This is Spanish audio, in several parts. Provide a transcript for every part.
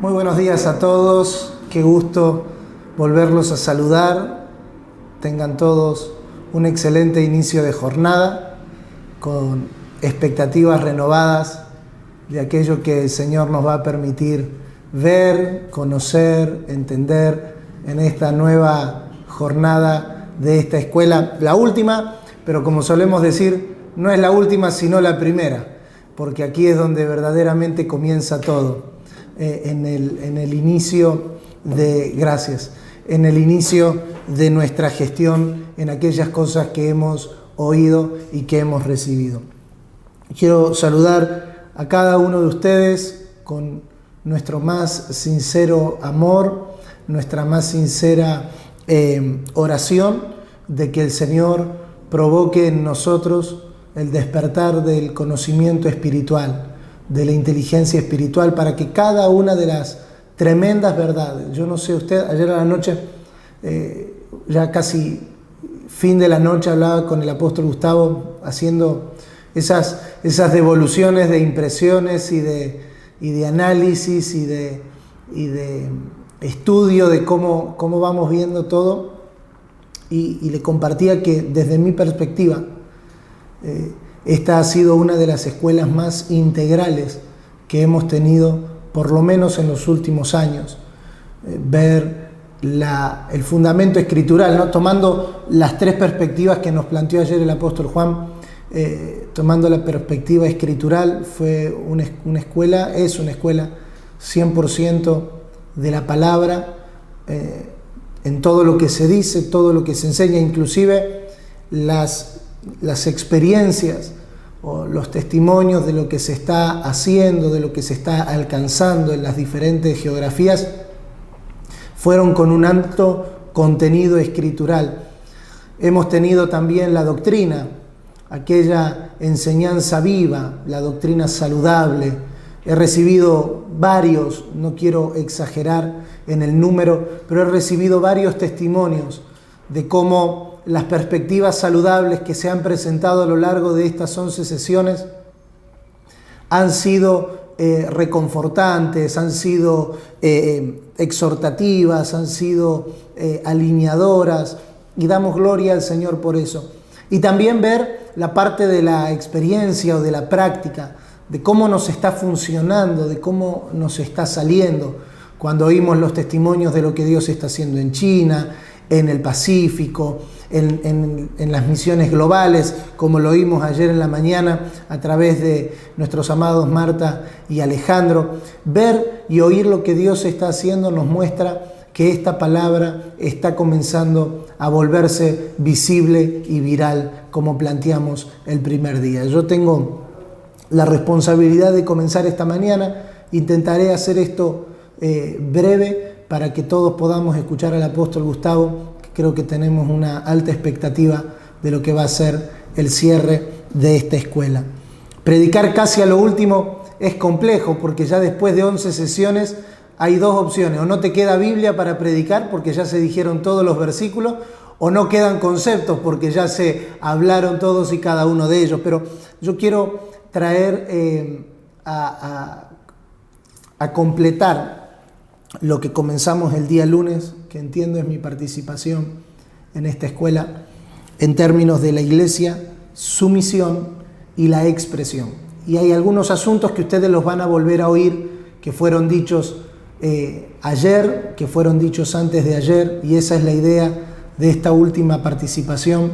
Muy buenos días a todos, qué gusto volverlos a saludar. Tengan todos un excelente inicio de jornada, con expectativas renovadas de aquello que el Señor nos va a permitir ver, conocer, entender en esta nueva jornada de esta escuela. La última, pero como solemos decir, no es la última sino la primera, porque aquí es donde verdaderamente comienza todo. En el inicio de nuestra gestión en aquellas cosas que hemos oído y que hemos recibido. Quiero saludar a cada uno de ustedes con nuestro más sincero amor, nuestra más sincera oración de que el Señor provoque en nosotros el despertar del conocimiento espiritual, de la inteligencia espiritual, para que cada una de las tremendas verdades, yo no sé usted, ayer a la noche, ya casi fin de la noche, hablaba con el apóstol Gustavo haciendo esas devoluciones de impresiones y de análisis y de estudio de cómo vamos viendo todo, y le compartía que desde mi perspectiva esta ha sido una de las escuelas más integrales que hemos tenido, por lo menos en los últimos años. Ver el fundamento escritural, ¿no? Tomando las tres perspectivas que nos planteó ayer el apóstol Juan, tomando la perspectiva escritural, fue una escuela, es una escuela 100% de la palabra, en todo lo que se dice, todo lo que se enseña, inclusive las experiencias o los testimonios de lo que se está haciendo, de lo que se está alcanzando en las diferentes geografías, fueron con un alto contenido escritural. Hemos tenido también la doctrina, aquella enseñanza viva, la doctrina saludable. He recibido varios, no quiero exagerar en el número, pero he recibido varios testimonios de cómo las perspectivas saludables que se han presentado a lo largo de estas 11 sesiones han sido reconfortantes, han sido exhortativas, han sido alineadoras, y damos gloria al Señor por eso. Y también ver la parte de la experiencia o de la práctica, de cómo nos está funcionando, de cómo nos está saliendo, cuando oímos los testimonios de lo que Dios está haciendo en China, en el Pacífico, en las misiones globales, como lo oímos ayer en la mañana a través de nuestros amados Marta y Alejandro. Ver y oír lo que Dios está haciendo nos muestra que esta palabra está comenzando a volverse visible y viral, como planteamos el primer día. Yo tengo la responsabilidad de comenzar esta mañana. Intentaré hacer esto breve para que todos podamos escuchar al apóstol Gustavo. Creo que tenemos una alta expectativa de lo que va a ser el cierre de esta escuela. Predicar casi a lo último es complejo, porque ya después de 11 sesiones hay dos opciones: o no te queda Biblia para predicar porque ya se dijeron todos los versículos, o no quedan conceptos porque ya se hablaron todos y cada uno de ellos. Pero yo quiero traer a completar lo que comenzamos el día lunes, que entiendo es mi participación en esta escuela, en términos de la iglesia, su misión y la expresión. Y hay algunos asuntos que ustedes los van a volver a oír, que fueron dichos ayer, que fueron dichos antes de ayer, y esa es la idea de esta última participación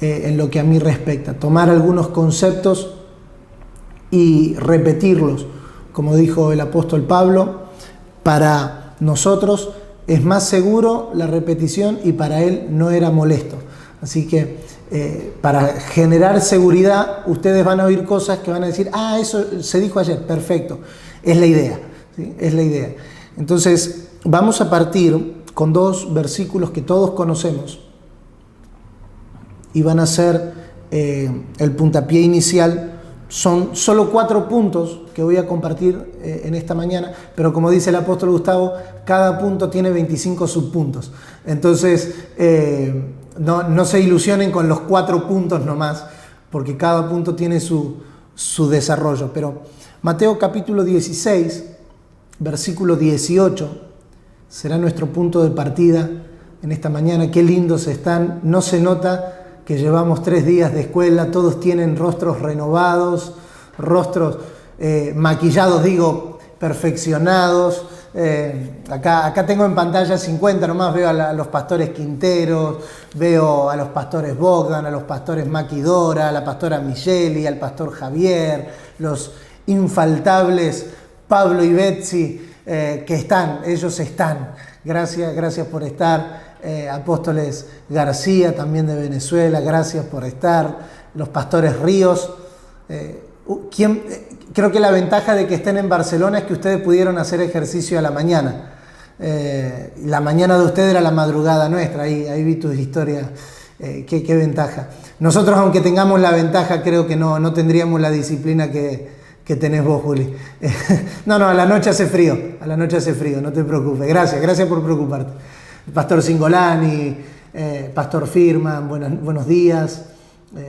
en lo que a mí respecta. Tomar algunos conceptos y repetirlos, como dijo el apóstol Pablo. Para nosotros es más seguro la repetición y para él no era molesto. Así que para generar seguridad, ustedes van a oír cosas que van a decir: ah, eso se dijo ayer, perfecto. Es la idea, ¿sí? Es la idea. Entonces, vamos a partir con dos versículos que todos conocemos y van a ser el puntapié inicial. Son solo 4 puntos que voy a compartir en esta mañana, pero como dice el apóstol Gustavo, cada punto tiene 25 subpuntos. Entonces, no se ilusionen con los 4 puntos nomás, porque cada punto tiene su desarrollo. Pero Mateo capítulo 16, versículo 18, será nuestro punto de partida en esta mañana. Qué lindos están, no se nota que llevamos 3 días de escuela, todos tienen rostros renovados, rostros maquillados, perfeccionados. Acá tengo en pantalla 50 nomás, veo a los pastores Quinteros, veo a los pastores Bogdan, a los pastores Maquidora, a la pastora Micheli, al pastor Javier, los infaltables Pablo y Betsy, ellos están. Gracias por estar. Apóstoles García, también de Venezuela, gracias por estar. Los pastores Ríos. Creo que la ventaja de que estén en Barcelona es que ustedes pudieron hacer ejercicio a la mañana. La mañana de ustedes era la madrugada nuestra, ahí vi tus historias. Qué ventaja. Nosotros, aunque tengamos la ventaja, creo que no tendríamos la disciplina que tenés vos, Juli. No, a la noche hace frío, no te preocupes. Gracias por preocuparte. Pastor Singolani, Pastor Firman, buenos días.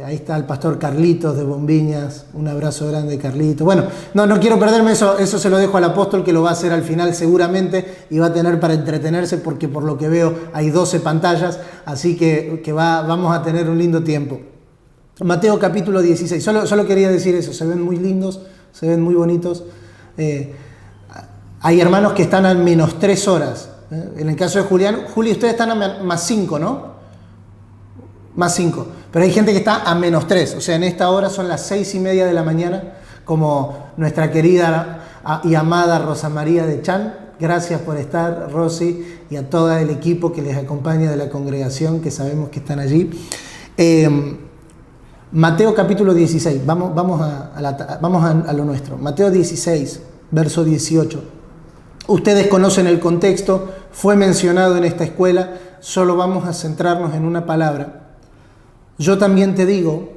Ahí está el pastor Carlitos de Bombiñas, un abrazo grande, Carlitos. Bueno, no quiero perderme eso se lo dejo al apóstol, que lo va a hacer al final seguramente y va a tener para entretenerse, porque por lo que veo hay 12 pantallas, así que vamos a tener un lindo tiempo. Mateo capítulo 16, solo quería decir eso, se ven muy lindos, se ven muy bonitos. Hay hermanos que están a menos 3 horas. En el caso de Julián, Juli, ustedes están a más 5, ¿no? Más 5. Pero hay gente que está a menos 3. O sea, en esta hora son las 6:30 de la mañana, como nuestra querida y amada Rosa María de Chan. Gracias por estar, Rosy, y a todo el equipo que les acompaña de la congregación, que sabemos que están allí. Mateo capítulo 16. Vamos a lo nuestro. Mateo 16, verso 18. Ustedes conocen el contexto, fue mencionado en esta escuela, solo vamos a centrarnos en una palabra. Yo también te digo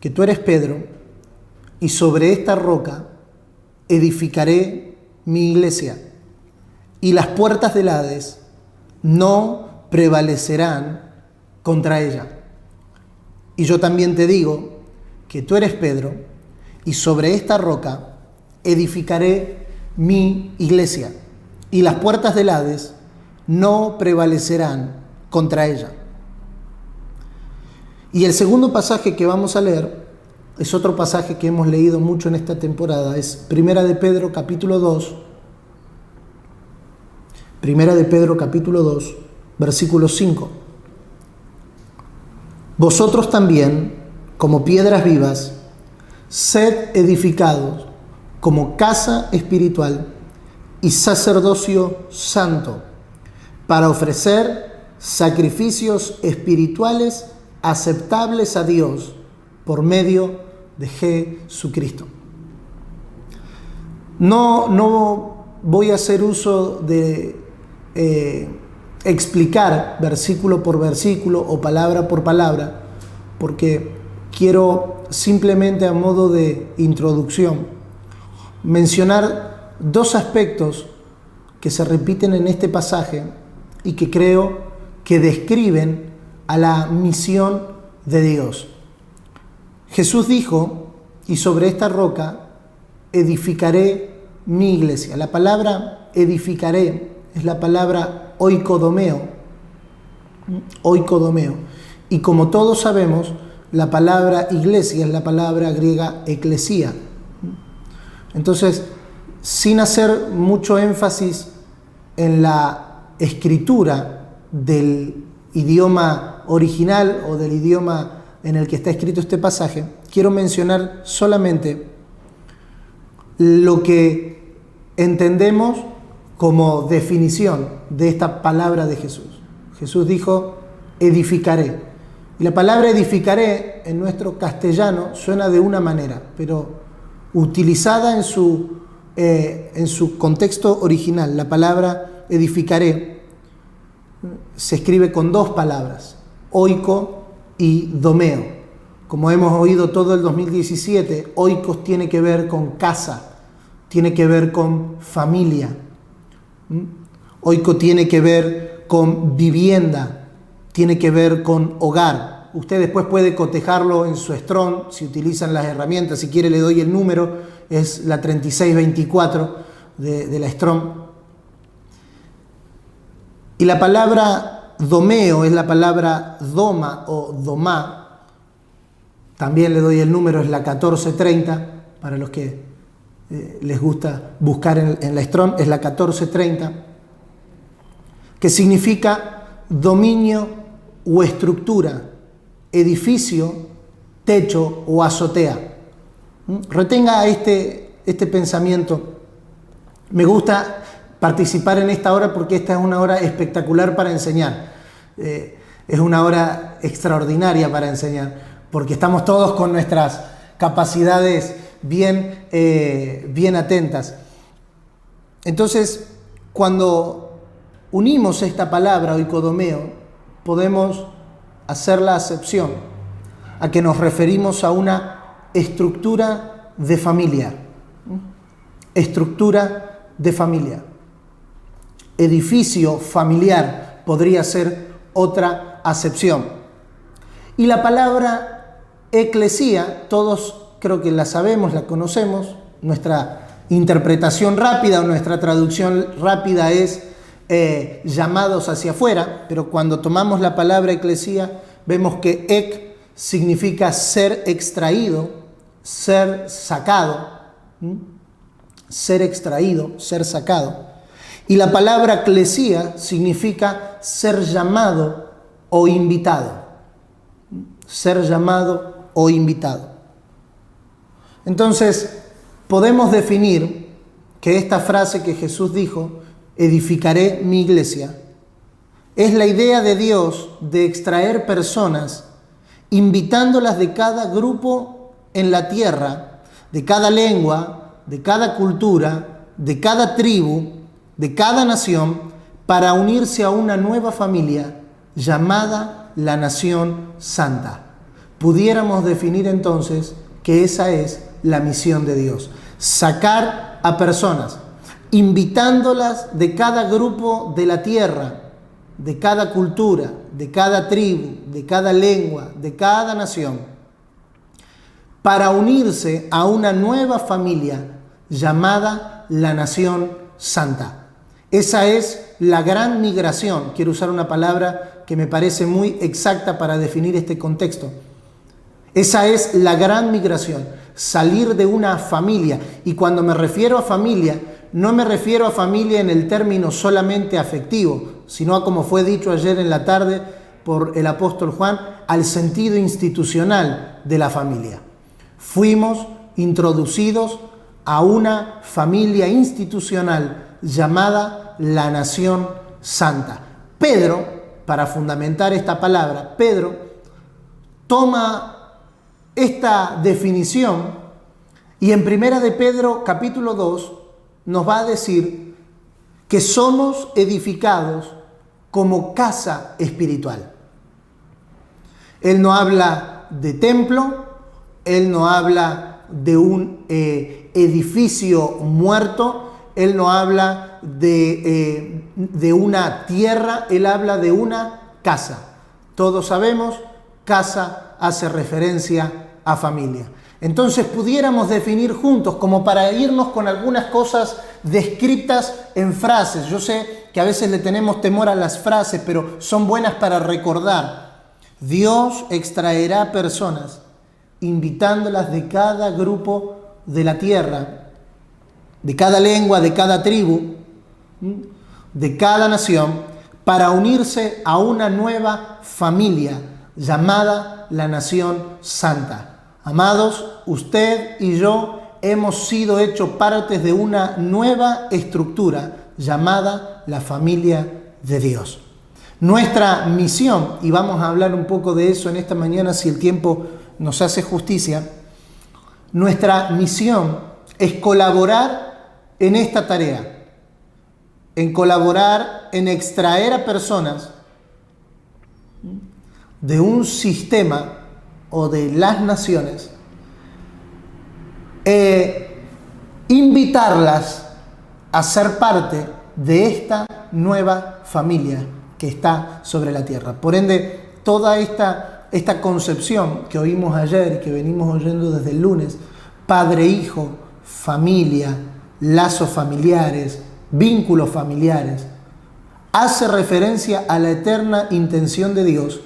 que tú eres Pedro, y sobre esta roca edificaré mi iglesia, y las puertas del Hades no prevalecerán contra ella. Y yo también te digo que tú eres Pedro, y sobre esta roca edificaré mi iglesia, y las puertas del Hades no prevalecerán contra ella. Y el segundo pasaje que vamos a leer es otro pasaje que hemos leído mucho en esta temporada, es Primera de Pedro capítulo 2, versículo 5. Vosotros también, como piedras vivas, sed edificados como casa espiritual y sacerdocio santo, para ofrecer sacrificios espirituales aceptables a Dios por medio de Jesucristo. No voy a hacer uso de explicar versículo por versículo o palabra por palabra, porque quiero simplemente, a modo de introducción, mencionar 2 aspectos que se repiten en este pasaje y que creo que describen a la misión de Dios. Jesús dijo, y sobre esta roca edificaré mi iglesia. La palabra edificaré es la palabra oikodomeo. Y como todos sabemos, la palabra iglesia es la palabra griega eclesía. Entonces, sin hacer mucho énfasis en la escritura del idioma original o del idioma en el que está escrito este pasaje, quiero mencionar solamente lo que entendemos como definición de esta palabra de Jesús. Jesús dijo, edificaré. Y la palabra edificaré en nuestro castellano suena de una manera, pero utilizada en su contexto original, la palabra edificaré se escribe con 2 palabras, oiko y domeo. Como hemos oído todo el 2017, oikos tiene que ver con casa, tiene que ver con familia. Oiko tiene que ver con vivienda, tiene que ver con hogar. Usted después puede cotejarlo en su Strong, si utilizan las herramientas. Si quiere le doy el número, es la 3624 de la Strong. Y la palabra domeo es la palabra doma o domá. También le doy el número, es la 1430, para los que les gusta buscar en la Strong, es la 1430, que significa dominio o estructura, edificio, techo o azotea. Retenga este pensamiento. Me gusta participar en esta hora porque esta es una hora espectacular para enseñar. Es una hora extraordinaria para enseñar, porque estamos todos con nuestras capacidades bien atentas. Entonces, cuando unimos esta palabra, oikodomeo, podemos hacer la acepción a que nos referimos a una estructura de familia. Estructura de familia. Edificio familiar podría ser otra acepción. Y la palabra eclesía, todos creo que la sabemos, la conocemos. Nuestra interpretación rápida o nuestra traducción rápida es llamados hacia afuera, pero cuando tomamos la palabra eclesía, vemos que ek significa ser extraído, ser sacado, ser extraído, ser sacado. Y la palabra eclesía significa ser llamado o invitado. Ser llamado o invitado. Entonces, podemos definir que esta frase que Jesús dijo, edificaré mi iglesia, es la idea de Dios de extraer personas, invitándolas de cada grupo en la tierra, de cada lengua, de cada cultura, de cada tribu, de cada nación, para unirse a una nueva familia llamada la Nación Santa. Pudiéramos definir entonces que esa es la misión de Dios. Sacar a personas, invitándolas de cada grupo de la tierra, de cada cultura, de cada tribu, de cada lengua, de cada nación, para unirse a una nueva familia llamada la Nación Santa. Esa es la gran migración. Quiero usar una palabra que me parece muy exacta para definir este contexto. Esa es la gran migración, salir de una familia. Y cuando me refiero a familia, no me refiero a familia en el término solamente afectivo, sino a, como fue dicho ayer en la tarde por el apóstol Juan, al sentido institucional de la familia. Fuimos introducidos a una familia institucional llamada la Nación Santa. Pedro, para fundamentar esta palabra, Pedro toma esta definición y en Primera de Pedro capítulo 2 nos va a decir que somos edificados como casa espiritual. Él no habla de templo, él no habla de un edificio muerto, él no habla de una tierra, él habla de una casa. Todos sabemos, casa hace referencia a familia. Entonces pudiéramos definir juntos, como para irnos con algunas cosas descritas en frases. Yo sé que a veces le tenemos temor a las frases, pero son buenas para recordar. Dios extraerá personas, invitándolas de cada grupo de la tierra, de cada lengua, de cada tribu, de cada nación, para unirse a una nueva familia llamada la Nación Santa. Amados, usted y yo hemos sido hechos partes de una nueva estructura llamada la familia de Dios. Nuestra misión, y vamos a hablar un poco de eso en esta mañana si el tiempo nos hace justicia, nuestra misión es colaborar en esta tarea, en colaborar en extraer a personas de un sistema o de las naciones, invitarlas a ser parte de esta nueva familia que está sobre la tierra. Por ende, toda esta concepción que oímos ayer y que venimos oyendo desde el lunes, padre, hijo, familia, lazos familiares, vínculos familiares, hace referencia a la eterna intención de Dios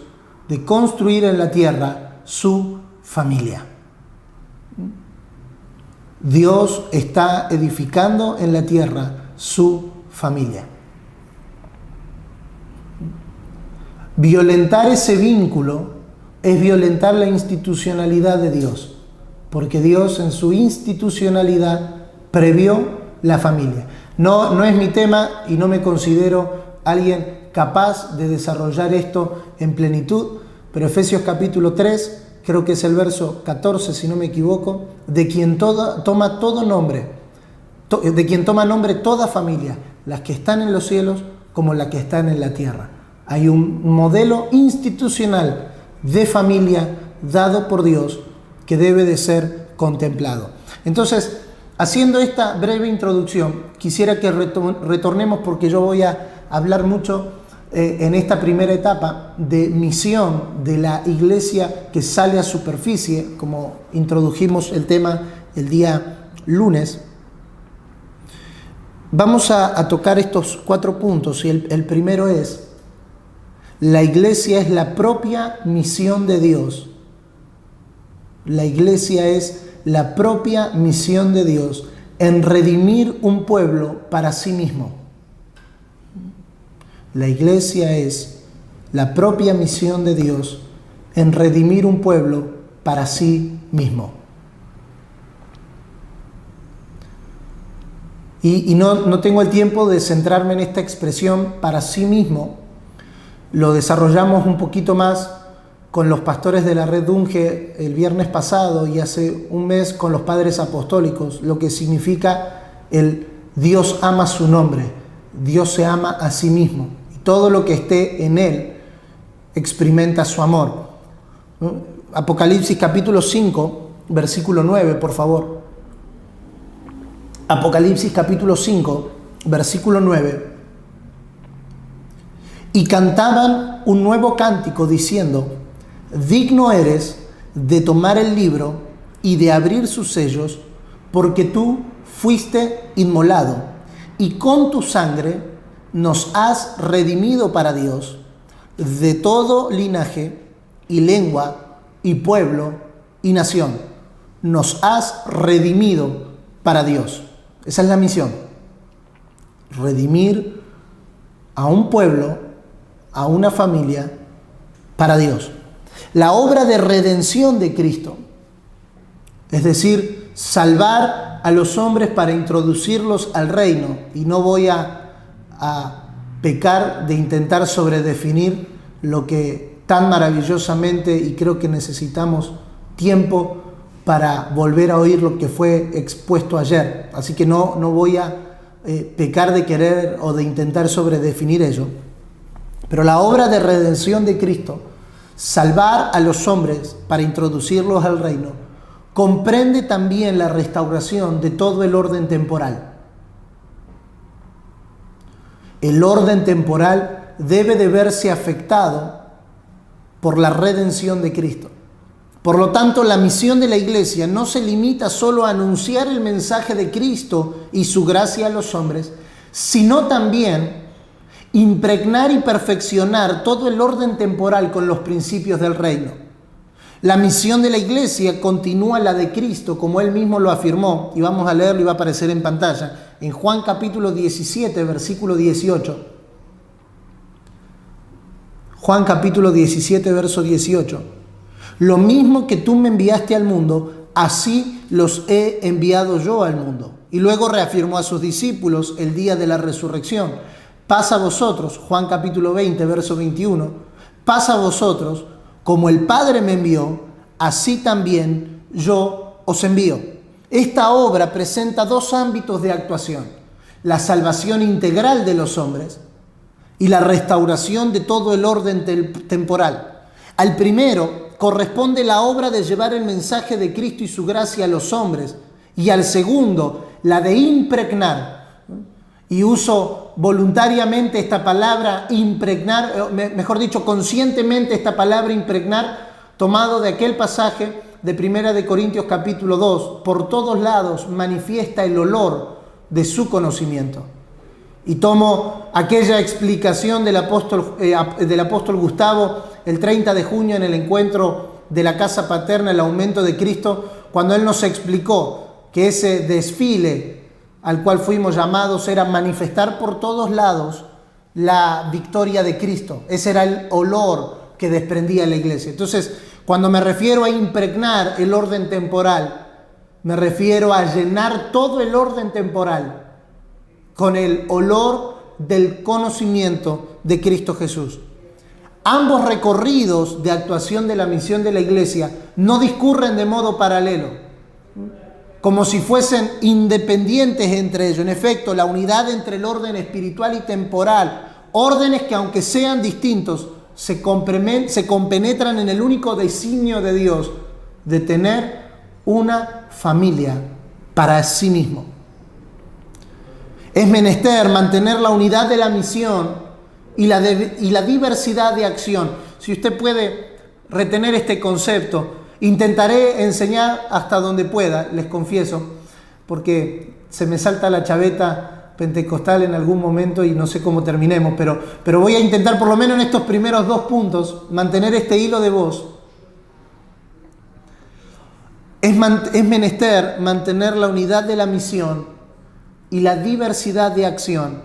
de construir en la tierra su familia. Dios está edificando en la tierra su familia. Violentar ese vínculo es violentar la institucionalidad de Dios, porque Dios en su institucionalidad previó la familia. No es mi tema y no me considero alguien capaz de desarrollar esto en plenitud, pero Efesios capítulo 3, creo que es el verso 14, si no me equivoco, de quien toma nombre toda familia, las que están en los cielos como las que están en la tierra. Hay un modelo institucional de familia dado por Dios que debe de ser contemplado. Entonces, haciendo esta breve introducción, quisiera que retornemos, porque yo voy a hablar mucho en esta primera etapa de misión de la iglesia que sale a superficie, como introdujimos el tema el día lunes. Vamos a tocar estos 4 puntos y el primero es: la iglesia es la propia misión de Dios. La iglesia es la propia misión de Dios en redimir un pueblo para sí mismo. La iglesia es la propia misión de Dios en redimir un pueblo para sí mismo. Y no tengo el tiempo de centrarme en esta expresión para sí mismo. Lo desarrollamos un poquito más con los pastores de la red Dunge el viernes pasado y hace un mes con los padres apostólicos, lo que significa el Dios ama su nombre, Dios se ama a sí mismo y todo lo que esté en él experimenta su amor. Apocalipsis capítulo 5, versículo 9, por favor. Apocalipsis capítulo 5, versículo 9. Y cantaban un nuevo cántico diciendo: digno eres de tomar el libro y de abrir sus sellos, porque tú fuiste inmolado y con tu sangre nos has redimido para Dios de todo linaje y lengua y pueblo y nación. Nos has redimido para Dios. Esa es la misión: redimir a un pueblo, a una familia, para Dios. La obra de redención de Cristo, es decir, salvar a los hombres para introducirlos al reino, y no voy a pecar de intentar sobredefinir lo que tan maravillosamente, y creo que necesitamos tiempo para volver a oír lo que fue expuesto ayer, así que no voy a pecar de querer o de intentar sobredefinir ello. Pero la obra de redención de Cristo, salvar a los hombres para introducirlos al reino, comprende también la restauración de todo el orden temporal. El orden temporal debe de verse afectado por la redención de Cristo. Por lo tanto, la misión de la iglesia no se limita solo a anunciar el mensaje de Cristo y su gracia a los hombres, sino también impregnar y perfeccionar todo el orden temporal con los principios del reino. La misión de la iglesia continúa la de Cristo, como él mismo lo afirmó, y vamos a leerlo y va a aparecer en pantalla, en Juan capítulo 17, versículo 18. Juan capítulo 17, verso 18. Lo mismo que tú me enviaste al mundo, así los he enviado yo al mundo. Y luego reafirmó a sus discípulos el día de la resurrección. Pasa a vosotros, Juan capítulo 20, verso 21, pasa a vosotros, como el Padre me envió, así también yo os envío. Esta obra presenta 2 ámbitos de actuación: la salvación integral de los hombres y la restauración de todo el orden temporal. Al primero corresponde la obra de llevar el mensaje de Cristo y su gracia a los hombres, y al segundo, la de impregnar. Y uso voluntariamente esta palabra impregnar, mejor dicho, conscientemente esta palabra impregnar, tomado de aquel pasaje de 1 de Corintios capítulo 2. Por todos lados manifiesta el olor de su conocimiento. Y tomo aquella explicación del apóstol Gustavo el 30 de junio en el encuentro de la casa paterna, el aumento de Cristo, cuando él nos explicó que ese desfile al cual fuimos llamados era manifestar por todos lados la victoria de Cristo. Ese era el olor que desprendía la iglesia. Entonces, cuando me refiero a impregnar el orden temporal, me refiero a llenar todo el orden temporal con el olor del conocimiento de Cristo Jesús. Ambos recorridos de actuación de la misión de la iglesia no discurren de modo paralelo, como si fuesen independientes entre ellos. En efecto, la unidad entre el orden espiritual y temporal, órdenes que aunque sean distintos, se compenetran en el único designio de Dios de tener una familia para sí mismo. Es menester mantener la unidad de la misión y la diversidad de acción. Si usted puede retener este concepto, intentaré enseñar hasta donde pueda, les confieso, porque se me salta la chaveta pentecostal en algún momento y no sé cómo terminemos, pero voy a intentar por lo menos en estos primeros 2 puntos mantener este hilo de voz. Es menester mantener la unidad de la misión y la diversidad de acción,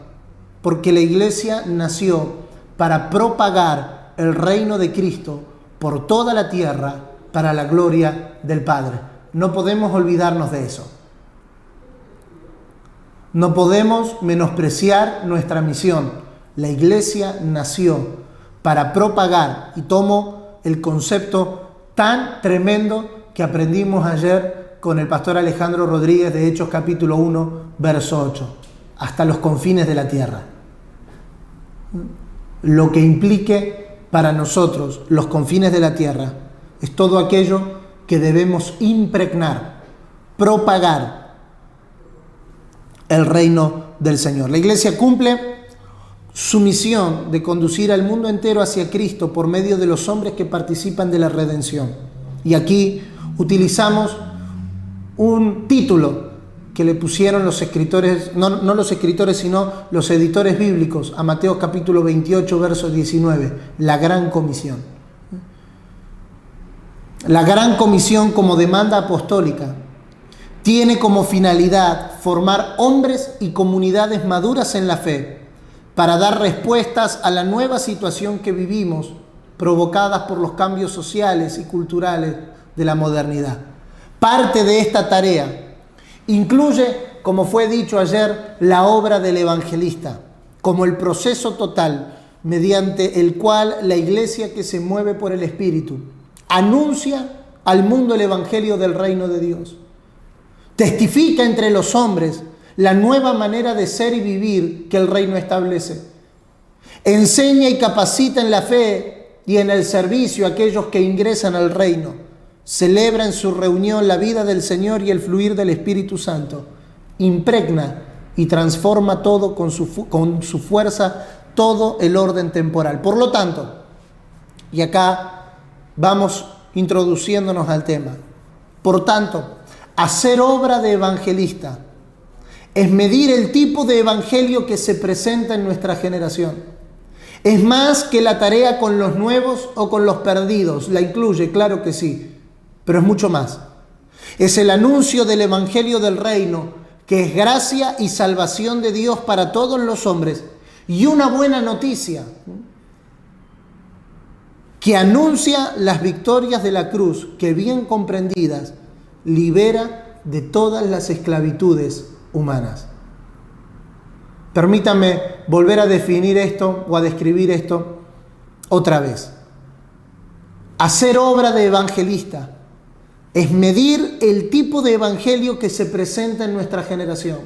porque la iglesia nació para propagar el reino de Cristo por toda la tierra para la gloria del Padre. No podemos olvidarnos de eso. No podemos menospreciar nuestra misión. La iglesia nació para propagar, y tomo el concepto tan tremendo que aprendimos ayer con el pastor Alejandro Rodríguez de Hechos capítulo 1, verso 8, hasta los confines de la tierra. Lo que implique para nosotros los confines de la tierra es todo aquello que debemos impregnar, propagar el reino del Señor. La iglesia cumple su misión de conducir al mundo entero hacia Cristo por medio de los hombres que participan de la redención. Y aquí utilizamos un título que le pusieron los escritores, no los escritores, sino los editores bíblicos, a Mateo capítulo 28, verso 19, la Gran Comisión. La Gran Comisión, como demanda apostólica, tiene como finalidad formar hombres y comunidades maduras en la fe para dar respuestas a la nueva situación que vivimos, provocadas por los cambios sociales y culturales de la modernidad. Parte de esta tarea incluye, como fue dicho ayer, la obra del evangelista, como el proceso total mediante el cual la iglesia que se mueve por el Espíritu anuncia al mundo el evangelio del reino de Dios. Testifica entre los hombres la nueva manera de ser y vivir que el reino establece. Enseña y capacita en la fe y en el servicio a aquellos que ingresan al reino. Celebra en su reunión la vida del Señor y el fluir del Espíritu Santo. Impregna y transforma todo con su fuerza, todo el orden temporal. Por lo tanto, y acá vamos introduciéndonos al tema, por tanto, hacer obra de evangelista es medir el tipo de evangelio que se presenta en nuestra generación. Es más que la tarea con los nuevos o con los perdidos. La incluye, claro que sí, pero es mucho más. Es el anuncio del evangelio del reino, que es gracia y salvación de Dios para todos los hombres, y una buena noticia que anuncia las victorias de la cruz, que bien comprendidas libera de todas las esclavitudes humanas. Permítanme volver a definir esto o a describir esto otra vez. Hacer obra de evangelista es medir el tipo de evangelio que se presenta en nuestra generación.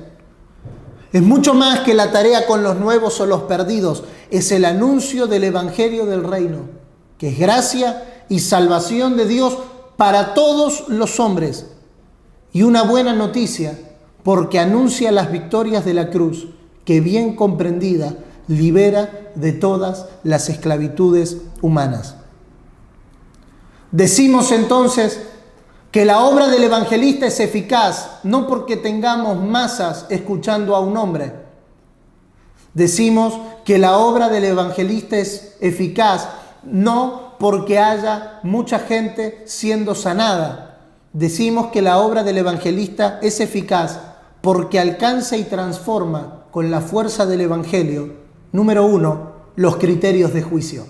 Es mucho más que la tarea con los nuevos o los perdidos. Es el anuncio del evangelio del reino, que es gracia y salvación de Dios para todos los hombres. Y una buena noticia, porque anuncia las victorias de la cruz, que bien comprendida libera de todas las esclavitudes humanas. Decimos entonces que la obra del evangelista es eficaz, no porque tengamos masas escuchando a un hombre. Decimos que la obra del evangelista es eficaz, no porque haya mucha gente siendo sanada. Decimos que la obra del evangelista es eficaz porque alcanza y transforma con la fuerza del evangelio, número 1, los criterios de juicio.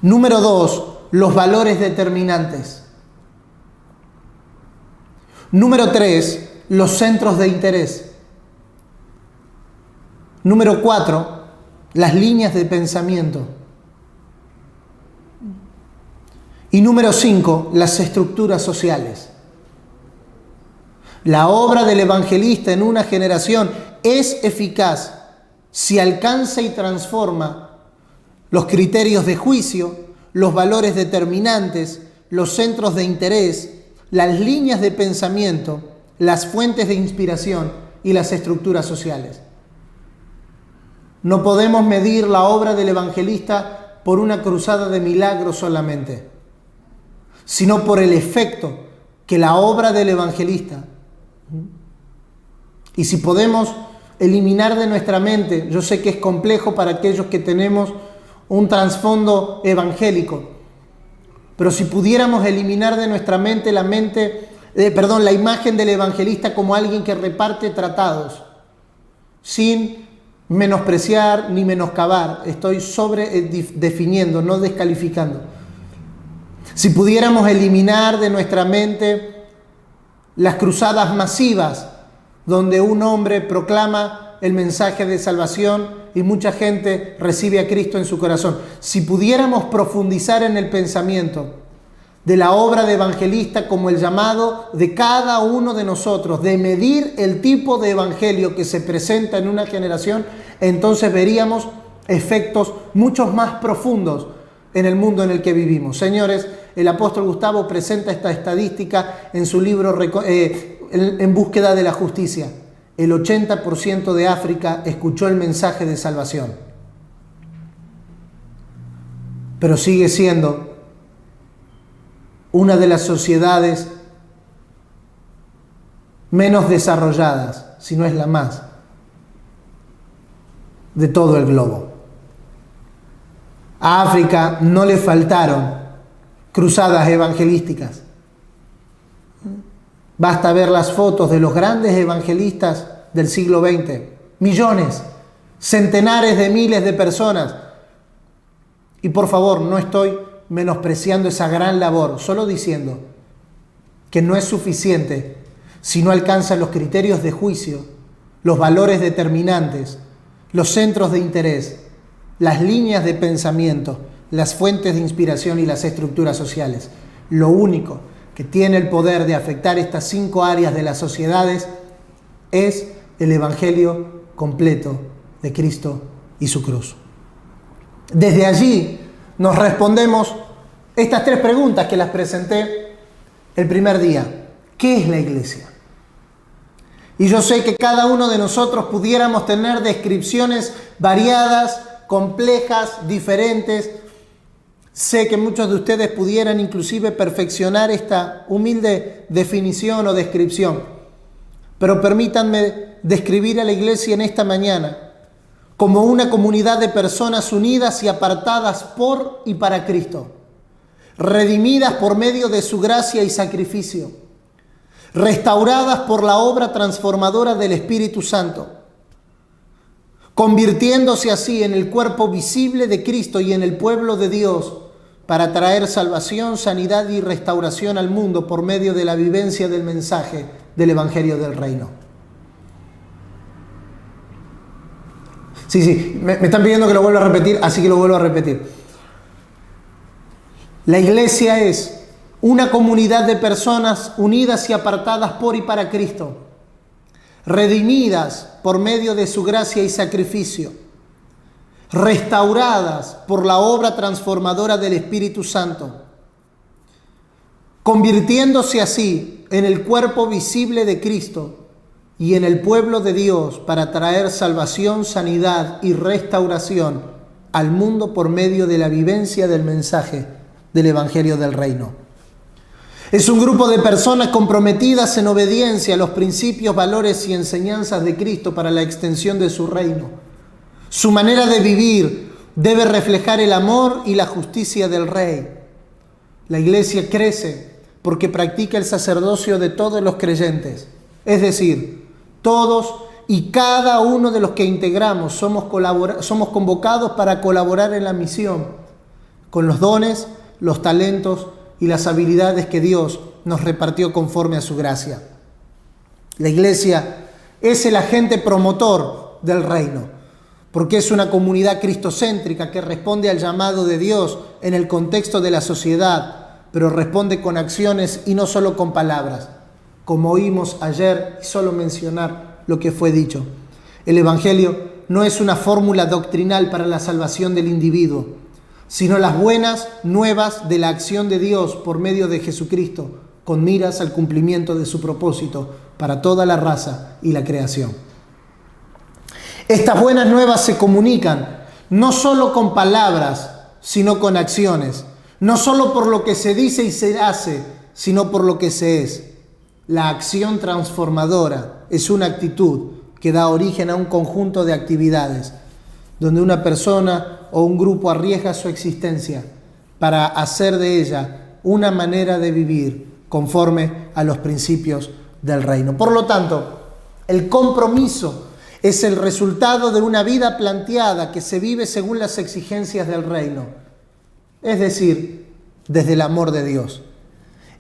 Número 2, los valores determinantes. Número 3, los centros de interés. Número 4, las líneas de pensamiento. Y número 5, las estructuras sociales. La obra del evangelista en una generación es eficaz si alcanza y transforma los criterios de juicio, los valores determinantes, los centros de interés, las líneas de pensamiento, las fuentes de inspiración y las estructuras sociales. No podemos medir la obra del evangelista por una cruzada de milagros solamente, sino por el efecto que la obra del evangelista. Y si podemos eliminar de nuestra mente, yo sé que es complejo para aquellos que tenemos un trasfondo evangélico, pero si pudiéramos eliminar de nuestra mente la imagen del evangelista como alguien que reparte tratados, sin menospreciar ni menoscabar, estoy definiendo, no descalificando. Si pudiéramos eliminar de nuestra mente las cruzadas masivas, donde un hombre proclama el mensaje de salvación y mucha gente recibe a Cristo en su corazón. Si pudiéramos profundizar en el pensamiento de la obra de evangelista como el llamado de cada uno de nosotros, de medir el tipo de evangelio que se presenta en una generación, entonces veríamos efectos mucho más profundos en el mundo en el que vivimos. Señores, el apóstol Gustavo presenta esta estadística en su libro En búsqueda de la justicia. El 80% de África escuchó el mensaje de salvación. Pero sigue siendo una de las sociedades menos desarrolladas, si no es la más, de todo el globo. A África no le faltaron cruzadas evangelísticas. Basta ver las fotos de los grandes evangelistas del siglo XX. Millones, centenares de miles de personas. Y por favor, no estoy menospreciando esa gran labor, solo diciendo que no es suficiente si no alcanza los criterios de juicio, los valores determinantes, los centros de interés, las líneas de pensamiento, las fuentes de inspiración y las estructuras sociales. Lo único que tiene el poder de afectar estas 5 áreas de las sociedades es el evangelio completo de Cristo y su cruz. Desde allí nos respondemos estas 3 preguntas que las presenté el primer día. ¿Qué es la iglesia? Y yo sé que cada uno de nosotros pudiéramos tener descripciones variadas, complejas, diferentes. Sé que muchos de ustedes pudieran inclusive perfeccionar esta humilde definición o descripción. Pero permítanme describir a la iglesia en esta mañana como una comunidad de personas unidas y apartadas por y para Cristo, redimidas por medio de su gracia y sacrificio, restauradas por la obra transformadora del Espíritu Santo, convirtiéndose así en el cuerpo visible de Cristo y en el pueblo de Dios para traer salvación, sanidad y restauración al mundo por medio de la vivencia del mensaje del Evangelio del Reino. Sí, me están pidiendo que lo vuelva a repetir, así que lo vuelvo a repetir. La iglesia es una comunidad de personas unidas y apartadas por y para Cristo, redimidas por medio de su gracia y sacrificio, restauradas por la obra transformadora del Espíritu Santo, convirtiéndose así en el cuerpo visible de Cristo y en el pueblo de Dios para traer salvación, sanidad y restauración al mundo por medio de la vivencia del mensaje del Evangelio del Reino. Es un grupo de personas comprometidas en obediencia a los principios, valores y enseñanzas de Cristo para la extensión de su reino. Su manera de vivir debe reflejar el amor y la justicia del Rey. La iglesia crece porque practica el sacerdocio de todos los creyentes. Es decir, todos y cada uno de los que integramos somos convocados para colaborar en la misión con los dones, los talentos y las habilidades que Dios nos repartió conforme a su gracia. La iglesia es el agente promotor del reino, porque es una comunidad cristocéntrica que responde al llamado de Dios en el contexto de la sociedad, pero responde con acciones y no solo con palabras, como oímos ayer, y solo mencionar lo que fue dicho. El Evangelio no es una fórmula doctrinal para la salvación del individuo, sino las buenas nuevas de la acción de Dios por medio de Jesucristo, con miras al cumplimiento de su propósito para toda la raza y la creación. Estas buenas nuevas se comunican no solo con palabras, sino con acciones, no solo por lo que se dice y se hace, sino por lo que se es. La acción transformadora es una actitud que da origen a un conjunto de actividades, donde una persona o un grupo arriesga su existencia para hacer de ella una manera de vivir conforme a los principios del reino. Por lo tanto, el compromiso es el resultado de una vida planteada que se vive según las exigencias del reino, es decir, desde el amor de Dios.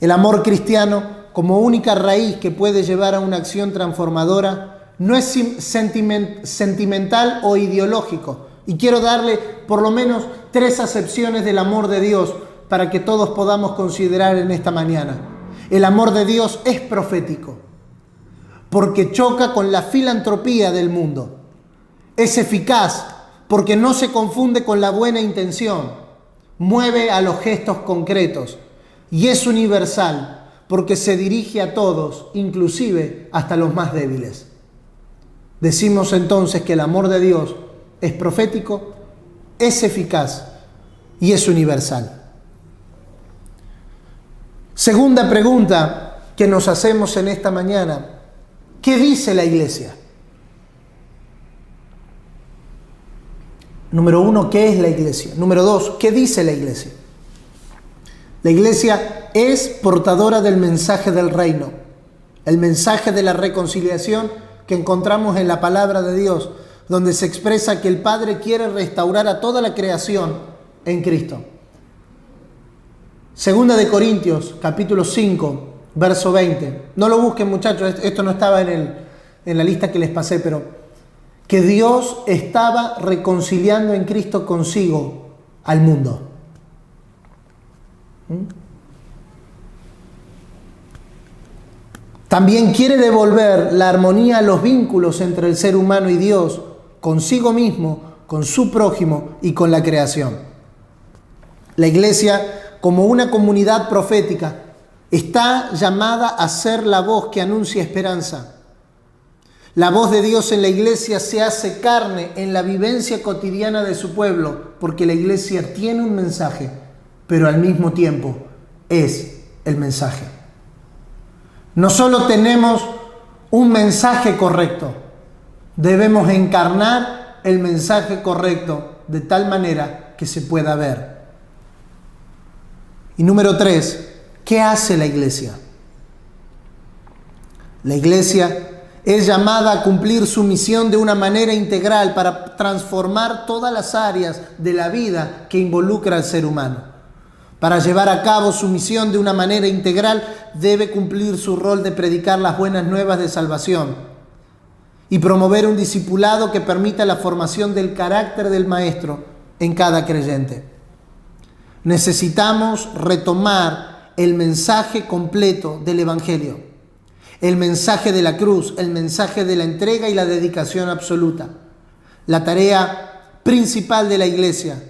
El amor cristiano, como única raíz que puede llevar a una acción transformadora, no es sentimental o ideológico. Y quiero darle por lo menos 3 acepciones del amor de Dios para que todos podamos considerar en esta mañana. El amor de Dios es profético, porque choca con la filantropía del mundo. Es eficaz, porque no se confunde con la buena intención. Mueve a los gestos concretos. Y es universal, porque se dirige a todos, inclusive hasta los más débiles. Decimos entonces que el amor de Dios es profético, es eficaz y es universal. Segunda pregunta que nos hacemos en esta mañana: ¿qué dice la iglesia? Número 1, ¿qué es la iglesia? Número 2, ¿qué dice la iglesia? La iglesia es portadora del mensaje del reino, el mensaje de la reconciliación que encontramos en la palabra de Dios, donde se expresa que el Padre quiere restaurar a toda la creación en Cristo. Segunda de Corintios, capítulo 5, verso 20. No lo busquen, muchachos, esto no estaba en la lista que les pasé, pero que Dios estaba reconciliando en Cristo consigo al mundo. También quiere devolver la armonía a los vínculos entre el ser humano y Dios, consigo mismo, con su prójimo y con la creación. La iglesia, como una comunidad profética, está llamada a ser la voz que anuncia esperanza. La voz de Dios en la iglesia se hace carne en la vivencia cotidiana de su pueblo, porque la iglesia tiene un mensaje, pero al mismo tiempo es el mensaje. No solo tenemos un mensaje correcto, debemos encarnar el mensaje correcto de tal manera que se pueda ver. Y número 3, ¿qué hace la iglesia? La iglesia es llamada a cumplir su misión de una manera integral para transformar todas las áreas de la vida que involucra al ser humano. Para llevar a cabo su misión de una manera integral, debe cumplir su rol de predicar las buenas nuevas de salvación y promover un discipulado que permita la formación del carácter del Maestro en cada creyente. Necesitamos retomar el mensaje completo del Evangelio, el mensaje de la cruz, el mensaje de la entrega y la dedicación absoluta. La tarea principal de la iglesia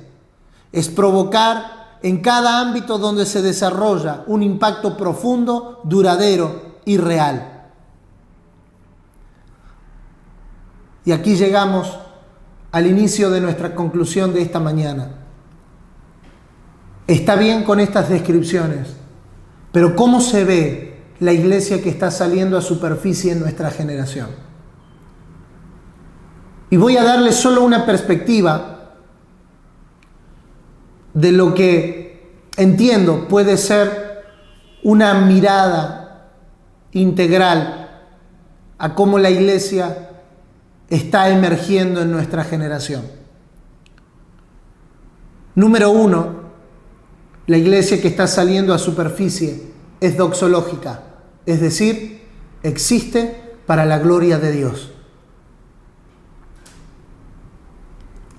es provocar en cada ámbito donde se desarrolla un impacto profundo, duradero y real. Y aquí llegamos al inicio de nuestra conclusión de esta mañana. Está bien con estas descripciones, Pero ¿cómo se ve la iglesia que está saliendo a superficie en nuestra generación? Y voy a darle solo una perspectiva de lo que entiendo puede ser una mirada integral a cómo la iglesia está emergiendo en nuestra generación. Número 1, la iglesia que está saliendo a superficie es doxológica, es decir, existe para la gloria de Dios.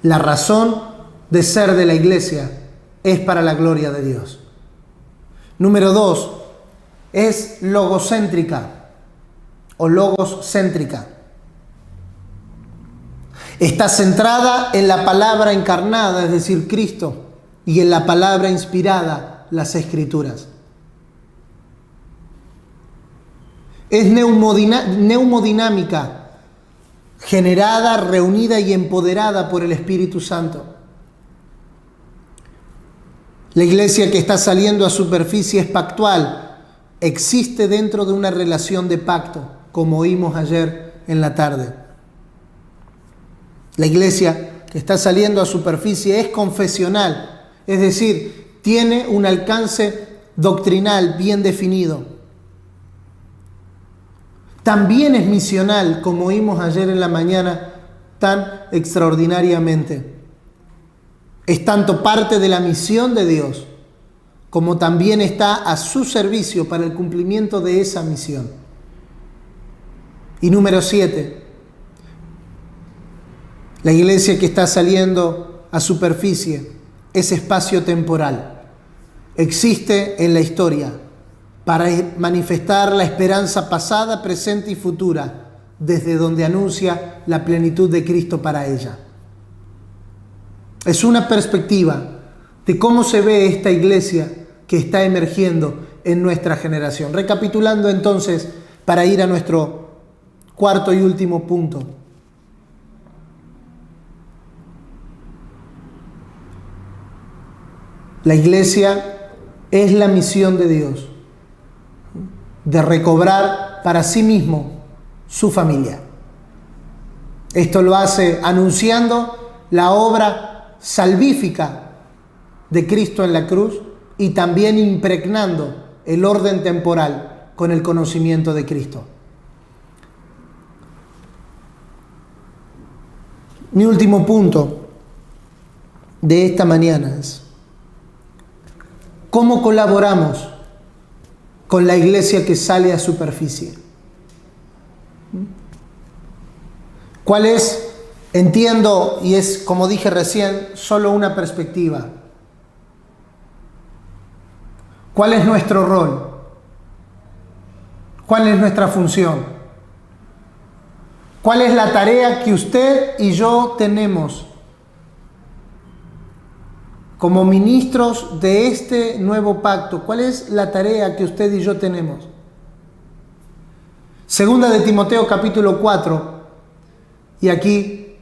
La razón de ser de la iglesia es para la gloria de Dios. Número 2, es logocéntrica o logoscéntrica. Está centrada en la palabra encarnada, es decir, Cristo, y en la palabra inspirada, las Escrituras. Es neumodinámica, generada, reunida y empoderada por el Espíritu Santo. La iglesia que está saliendo a superficie es pactual, existe dentro de una relación de pacto, como oímos ayer en la tarde. La iglesia que está saliendo a superficie es confesional, es decir, tiene un alcance doctrinal bien definido. También es misional, como oímos ayer en la mañana tan extraordinariamente. Es tanto parte de la misión de Dios, como también está a su servicio para el cumplimiento de esa misión. Y número 7, la iglesia que está saliendo a superficie es espacio temporal. Existe en la historia para manifestar la esperanza pasada, presente y futura, desde donde anuncia la plenitud de Cristo para ella. Es una perspectiva de cómo se ve esta iglesia que está emergiendo en nuestra generación. Recapitulando entonces, para ir a nuestro cuarto y último punto. La iglesia es la misión de Dios de recobrar para sí mismo su familia. Esto lo hace anunciando la obra salvífica de Cristo en la cruz y también impregnando el orden temporal con el conocimiento de Cristo. Mi último punto de esta mañana es: ¿cómo colaboramos con la iglesia que sale a superficie? ¿Cuál es? Entiendo, y es, como dije recién, solo una perspectiva. ¿Cuál es nuestro rol? ¿Cuál es nuestra función? ¿Cuál es la tarea que usted y yo tenemos como ministros de este nuevo pacto? ¿Cuál es la tarea que usted y yo tenemos? Segunda de Timoteo capítulo 4, y aquí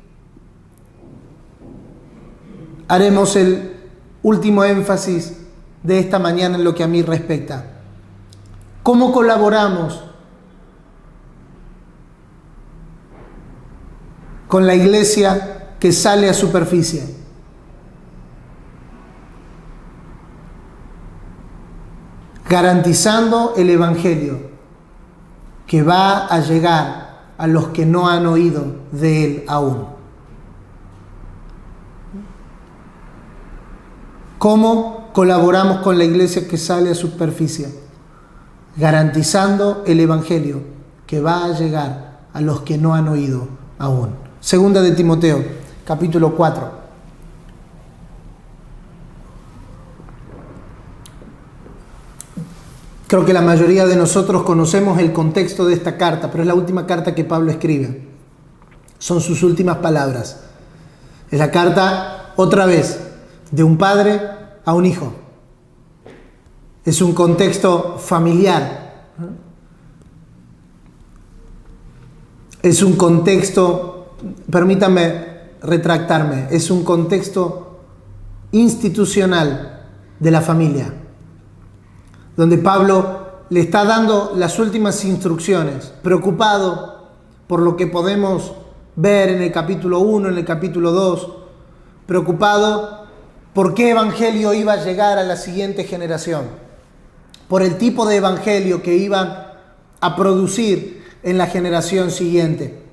haremos el último énfasis de esta mañana en lo que a mí respecta. ¿Cómo colaboramos con la iglesia que sale a superficie? Garantizando el Evangelio que va a llegar a los que no han oído de él aún. ¿Cómo colaboramos con la iglesia que sale a superficie? Garantizando el Evangelio que va a llegar a los que no han oído aún. Segunda de Timoteo, capítulo 4. Creo que la mayoría de nosotros conocemos el contexto de esta carta, pero es la última carta que Pablo escribe. Son sus últimas palabras. Es la carta, otra vez, de un padre a un hijo. Es un contexto familiar. Es un contexto, permítanme retractarme, es un contexto institucional de la familia, donde Pablo le está dando las últimas instrucciones, preocupado por lo que podemos ver en el capítulo 1, en el capítulo 2, preocupado por qué evangelio iba a llegar a la siguiente generación, por el tipo de evangelio que iban a producir en la generación siguiente.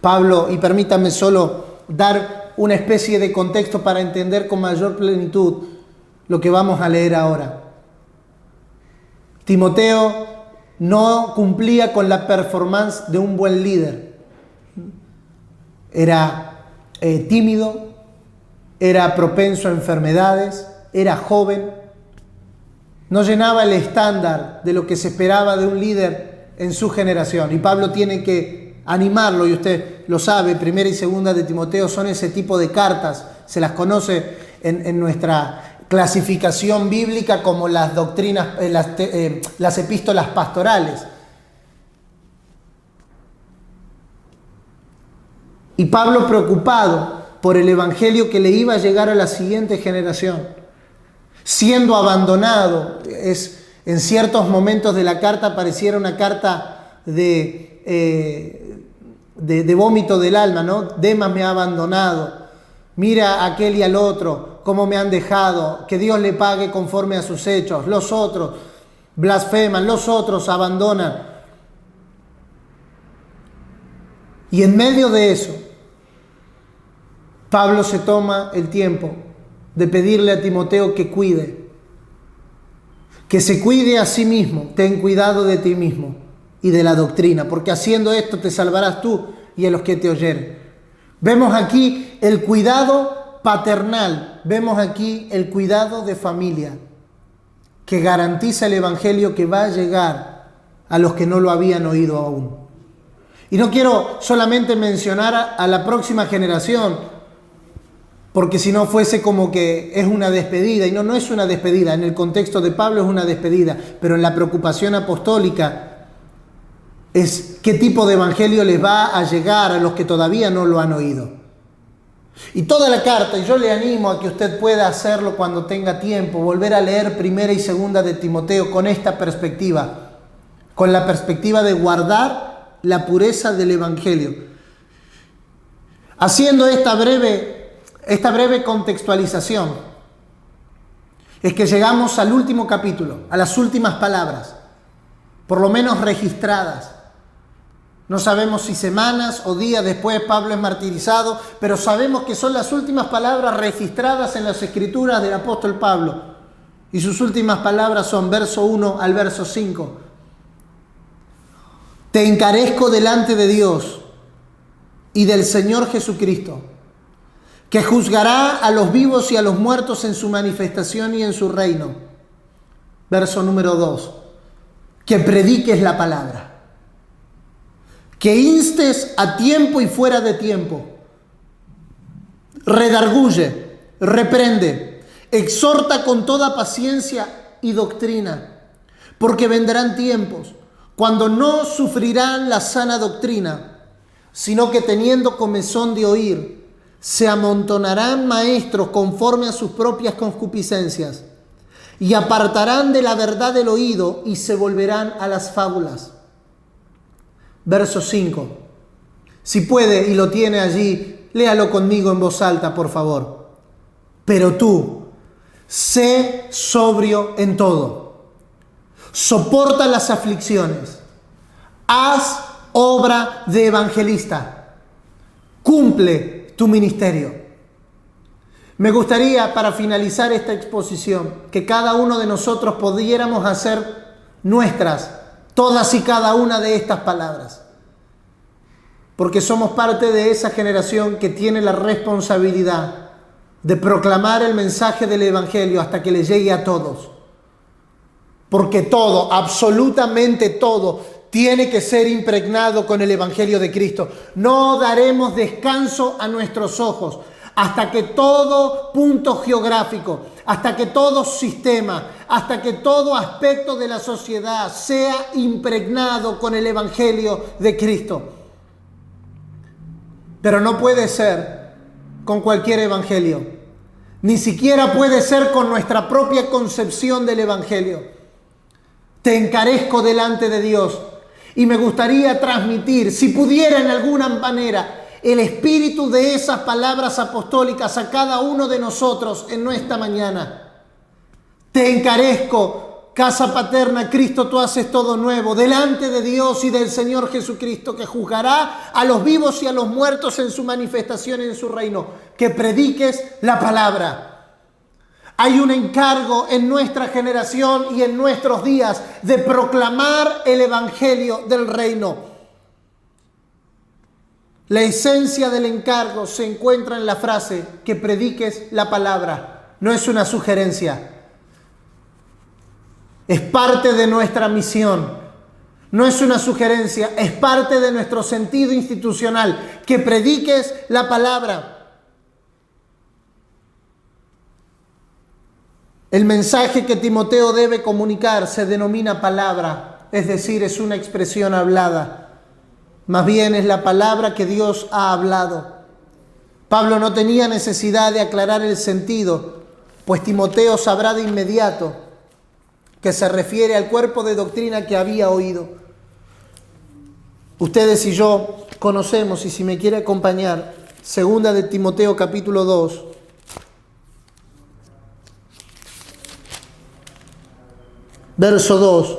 Pablo, y permítanme solo dar una especie de contexto para entender con mayor plenitud lo que vamos a leer ahora. Timoteo no cumplía con la performance de un buen líder. Era tímido, era propenso a enfermedades, era joven, no llenaba el estándar de lo que se esperaba de un líder en su generación. Y Pablo tiene que animarlo, y usted lo sabe, Primera y Segunda de Timoteo son ese tipo de cartas, se las conoce en nuestra clasificación bíblica como las doctrinas, las epístolas pastorales. Y Pablo, preocupado por el evangelio que le iba a llegar a la siguiente generación, siendo abandonado, en ciertos momentos de la carta pareciera una carta de vómito del alma, ¿no? Demas me ha abandonado, mira a aquel y al otro, cómo me han dejado, que Dios le pague conforme a sus hechos, los otros blasfeman, los otros abandonan. Y en medio de eso, Pablo se toma el tiempo de pedirle a Timoteo que se cuide a sí mismo, ten cuidado de ti mismo y de la doctrina, porque haciendo esto te salvarás tú y a los que te oyeren. Vemos aquí el cuidado paternal, vemos aquí el cuidado de familia, que garantiza el evangelio que va a llegar a los que no lo habían oído aún. Y no quiero solamente mencionar a la próxima generación, porque si no fuese como que es una despedida, y no es una despedida, en el contexto de Pablo es una despedida, pero en la preocupación apostólica es qué tipo de evangelio les va a llegar a los que todavía no lo han oído. Y toda la carta, y yo le animo a que usted pueda hacerlo cuando tenga tiempo, volver a leer Primera y Segunda de Timoteo con esta perspectiva, con la perspectiva de guardar la pureza del evangelio. Haciendo esta breve contextualización, es que llegamos al último capítulo, a las últimas palabras, por lo menos registradas. No sabemos si semanas o días después Pablo es martirizado, pero sabemos que son las últimas palabras registradas en las Escrituras del apóstol Pablo. Y sus últimas palabras son verso 1 al verso 5. Te encarezco delante de Dios y del Señor Jesucristo, que juzgará a los vivos y a los muertos en su manifestación y en su reino. Verso número 2. Que prediques la palabra. Que instes a tiempo y fuera de tiempo. Redarguye, reprende, exhorta con toda paciencia y doctrina, porque vendrán tiempos cuando no sufrirán la sana doctrina, sino que teniendo comezón de oír, se amontonarán maestros conforme a sus propias concupiscencias, y apartarán de la verdad el oído y se volverán a las fábulas. Verso 5. Si puede y lo tiene allí, léalo conmigo en voz alta, por favor. Pero tú, sé sobrio en todo. Soporta las aflicciones. Haz obra de evangelista. Cumple tu ministerio. Me gustaría, para finalizar esta exposición, que cada uno de nosotros pudiéramos hacer nuestras todas y cada una de estas palabras, porque somos parte de esa generación que tiene la responsabilidad de proclamar el mensaje del evangelio hasta que le llegue a todos, porque todo, absolutamente todo, tiene que ser impregnado con el evangelio de Cristo. No daremos descanso a nuestros ojos hasta que todo punto geográfico, hasta que todo sistema, hasta que todo aspecto de la sociedad sea impregnado con el evangelio de Cristo. Pero no puede ser con cualquier evangelio. Ni siquiera puede ser con nuestra propia concepción del Evangelio. Te encarezco delante de Dios y me gustaría transmitir, si pudiera en alguna manera, el espíritu de esas palabras apostólicas a cada uno de nosotros en nuestra mañana. Te encarezco, casa paterna, Cristo, tú haces todo nuevo, delante de Dios y del Señor Jesucristo, que juzgará a los vivos y a los muertos en su manifestación y en su reino, que prediques la palabra. Hay un encargo en nuestra generación y en nuestros días de proclamar el Evangelio del reino. La esencia del encargo se encuentra en la frase que prediques la palabra. No es una sugerencia. Es parte de nuestra misión. No es una sugerencia, es parte de nuestro sentido institucional. Que prediques la palabra. El mensaje que Timoteo debe comunicar se denomina palabra, es decir, es una expresión hablada. Más bien es la palabra que Dios ha hablado. Pablo no tenía necesidad de aclarar el sentido, pues Timoteo sabrá de inmediato que se refiere al cuerpo de doctrina que había oído. Ustedes y yo conocemos, y si me quiere acompañar, segunda de Timoteo capítulo 2, verso 2,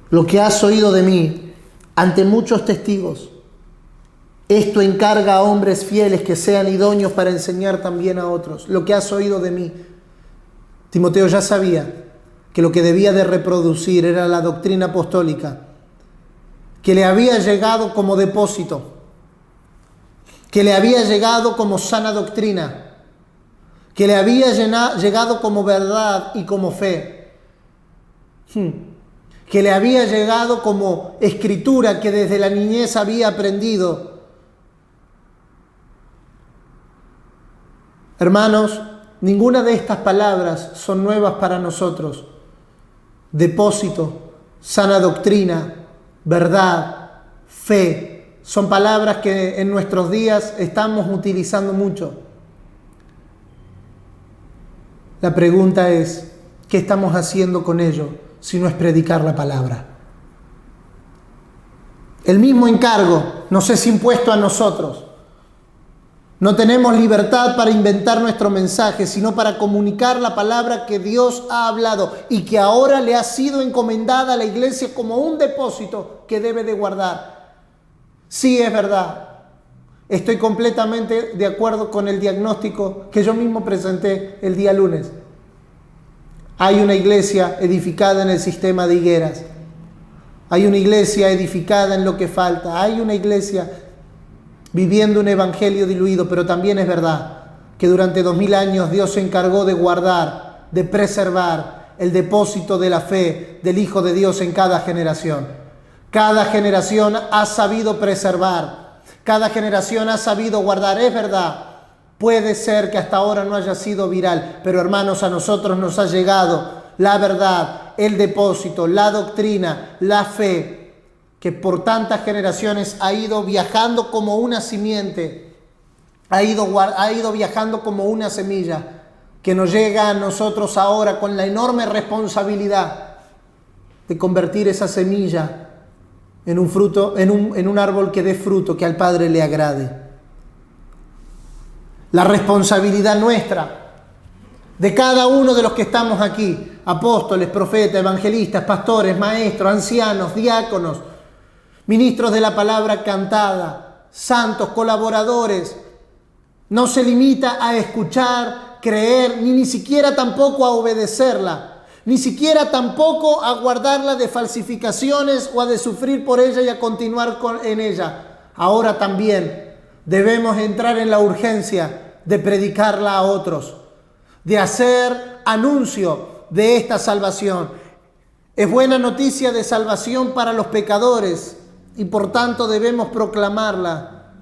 lo que has oído de mí ante muchos testigos, esto encarga a hombres fieles que sean idóneos para enseñar también a otros. Lo que has oído de mí. Timoteo ya sabía que lo que debía de reproducir era la doctrina apostólica, que le había llegado como depósito, que le había llegado como sana doctrina, que le había llegado como verdad y como fe, que le había llegado como escritura que desde la niñez había aprendido. Hermanos, ninguna de estas palabras son nuevas para nosotros. Depósito, sana doctrina, verdad, fe, son palabras que en nuestros días estamos utilizando mucho. La pregunta es, ¿qué estamos haciendo con ello si no es predicar la palabra? El mismo encargo nos es impuesto a nosotros. No tenemos libertad para inventar nuestro mensaje, sino para comunicar la palabra que Dios ha hablado y que ahora le ha sido encomendada a la iglesia como un depósito que debe de guardar. Sí, es verdad. Estoy completamente de acuerdo con el diagnóstico que yo mismo presenté el día lunes. Hay una iglesia edificada en el sistema de higueras. Hay una iglesia edificada en lo que falta. Hay una iglesia viviendo un evangelio diluido, pero también es verdad que durante 2000 años Dios se encargó de guardar, de preservar el depósito de la fe del Hijo de Dios en cada generación. Cada generación ha sabido preservar, cada generación ha sabido guardar. Es verdad, puede ser que hasta ahora no haya sido viral, pero hermanos, a nosotros nos ha llegado la verdad, el depósito, la doctrina, la fe, que por tantas generaciones ha ido viajando como una simiente, ha ido viajando como una semilla, que nos llega a nosotros ahora con la enorme responsabilidad de convertir esa semilla en un fruto, en un árbol que dé fruto, que al Padre le agrade. La responsabilidad nuestra, de cada uno de los que estamos aquí, apóstoles, profetas, evangelistas, pastores, maestros, ancianos, diáconos, ministros de la palabra cantada, santos, colaboradores, no se limita a escuchar, creer, ni siquiera tampoco a obedecerla, ni siquiera tampoco a guardarla de falsificaciones o a de sufrir por ella y a continuar en ella. Ahora también debemos entrar en la urgencia de predicarla a otros, de hacer anuncio de esta salvación. Es buena noticia de salvación para los pecadores, y por tanto debemos proclamarla,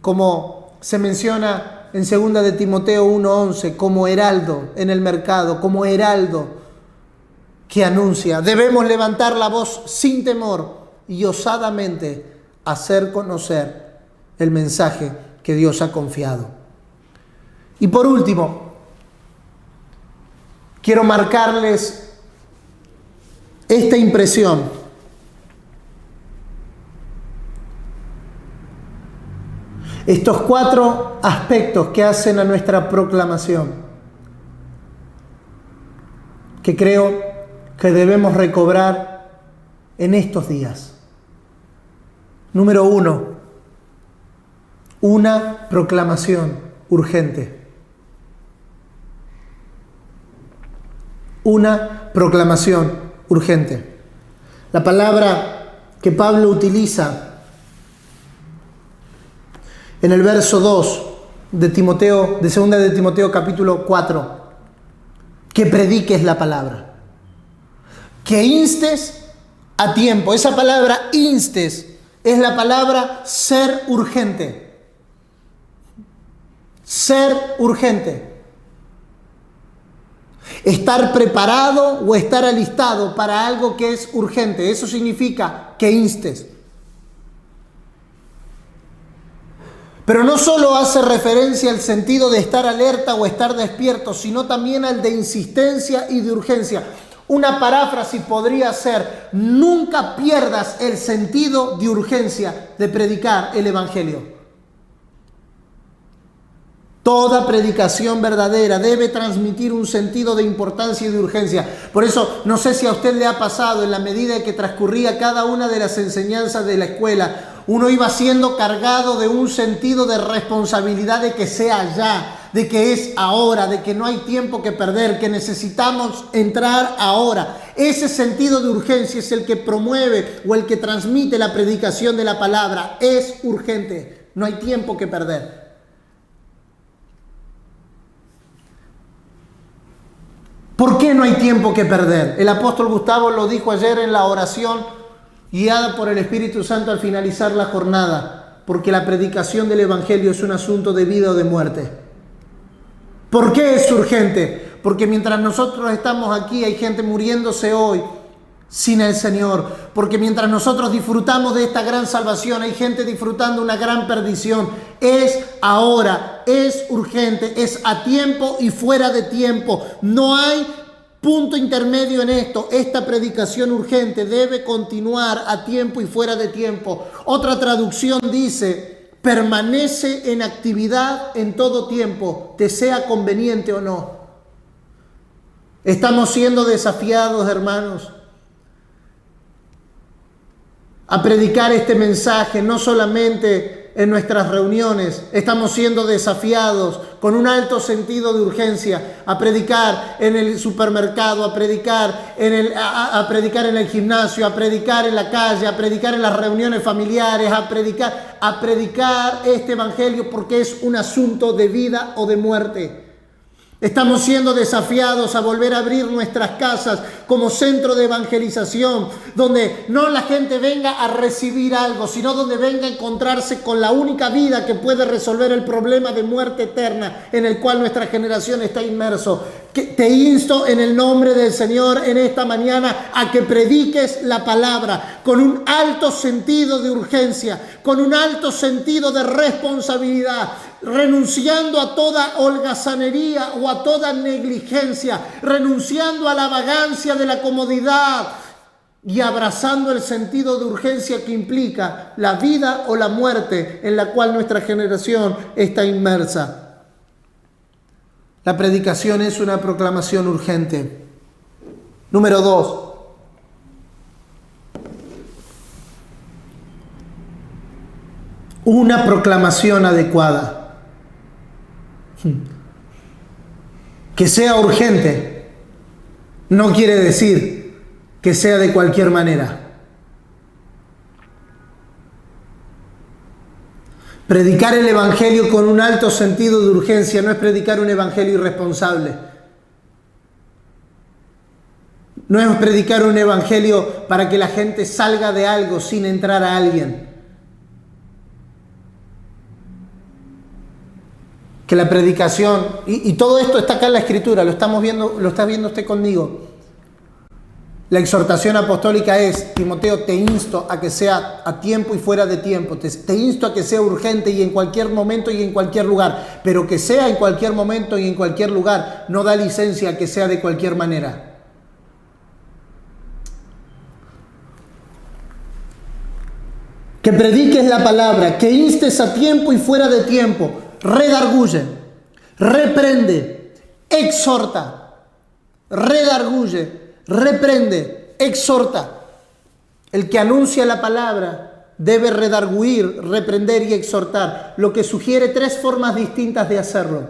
como se menciona en 2 de Timoteo 1:11, como heraldo en el mercado, como heraldo que anuncia. Debemos levantar la voz sin temor y osadamente hacer conocer el mensaje que Dios ha confiado. Y por último, quiero marcarles esta impresión. Estos 4 aspectos que hacen a nuestra proclamación, que creo que debemos recobrar en estos días. Número 1, una proclamación urgente. Una proclamación urgente. La palabra que Pablo utiliza en el verso 2 de Timoteo, de 2 de Timoteo capítulo 4, que prediques la palabra, que instes a tiempo. Esa palabra instes es la palabra ser urgente. Ser urgente. Estar preparado o estar alistado para algo que es urgente. Eso significa que instes. Pero no solo hace referencia al sentido de estar alerta o estar despierto, sino también al de insistencia y de urgencia. Una paráfrasis podría ser: nunca pierdas el sentido de urgencia de predicar el Evangelio. Toda predicación verdadera debe transmitir un sentido de importancia y de urgencia. Por eso, no sé si a usted le ha pasado, en la medida en que transcurría cada una de las enseñanzas de la escuela, uno iba siendo cargado de un sentido de responsabilidad de que sea ya, de que es ahora, de que no hay tiempo que perder, que necesitamos entrar ahora. Ese sentido de urgencia es el que promueve o el que transmite la predicación de la palabra. Es urgente, no hay tiempo que perder. ¿Por qué no hay tiempo que perder? El apóstol Gustavo lo dijo ayer en la oración, guiada por el Espíritu Santo al finalizar la jornada, porque la predicación del Evangelio es un asunto de vida o de muerte. ¿Por qué es urgente? Porque mientras nosotros estamos aquí hay gente muriéndose hoy sin el Señor. Porque mientras nosotros disfrutamos de esta gran salvación, hay gente disfrutando una gran perdición. Es ahora, es urgente, es a tiempo y fuera de tiempo. No hay punto intermedio en esto. Esta predicación urgente debe continuar a tiempo y fuera de tiempo. Otra traducción dice: permanece en actividad en todo tiempo, te sea conveniente o no. Estamos siendo desafiados, hermanos, a predicar este mensaje, no solamente en nuestras reuniones. Estamos siendo desafiados con un alto sentido de urgencia a predicar en el supermercado, a predicar en el gimnasio, a predicar en la calle, a predicar en las reuniones familiares, a predicar este evangelio, porque es un asunto de vida o de muerte. Estamos siendo desafiados a volver a abrir nuestras casas como centro de evangelización, donde no la gente venga a recibir algo, sino donde venga a encontrarse con la única vida que puede resolver el problema de muerte eterna en el cual nuestra generación está inmerso. Te insto en el nombre del Señor en esta mañana a que prediques la palabra con un alto sentido de urgencia, con un alto sentido de responsabilidad, renunciando a toda holgazanería o a toda negligencia, renunciando a la vagancia de la comodidad y abrazando el sentido de urgencia que implica la vida o la muerte en la cual nuestra generación está inmersa. La predicación es una proclamación urgente. Número 2. Una proclamación adecuada. Que sea urgente no quiere decir que sea de cualquier manera. Predicar el evangelio con un alto sentido de urgencia no es predicar un evangelio irresponsable. No es predicar un evangelio para que la gente salga de algo sin entrar a alguien. Que la predicación, y todo esto está acá en la Escritura, lo estamos viendo, lo está viendo usted conmigo. La exhortación apostólica es: Timoteo, te insto a que sea a tiempo y fuera de tiempo. Te insto a que sea urgente y en cualquier momento y en cualquier lugar. Pero que sea en cualquier momento y en cualquier lugar no da licencia a que sea de cualquier manera. Que prediques la palabra, que instes a tiempo y fuera de tiempo. Redarguye, reprende, exhorta. Redarguye, reprende, exhorta. El que anuncia la palabra debe redarguir, reprender y exhortar, lo que sugiere 3 formas distintas de hacerlo.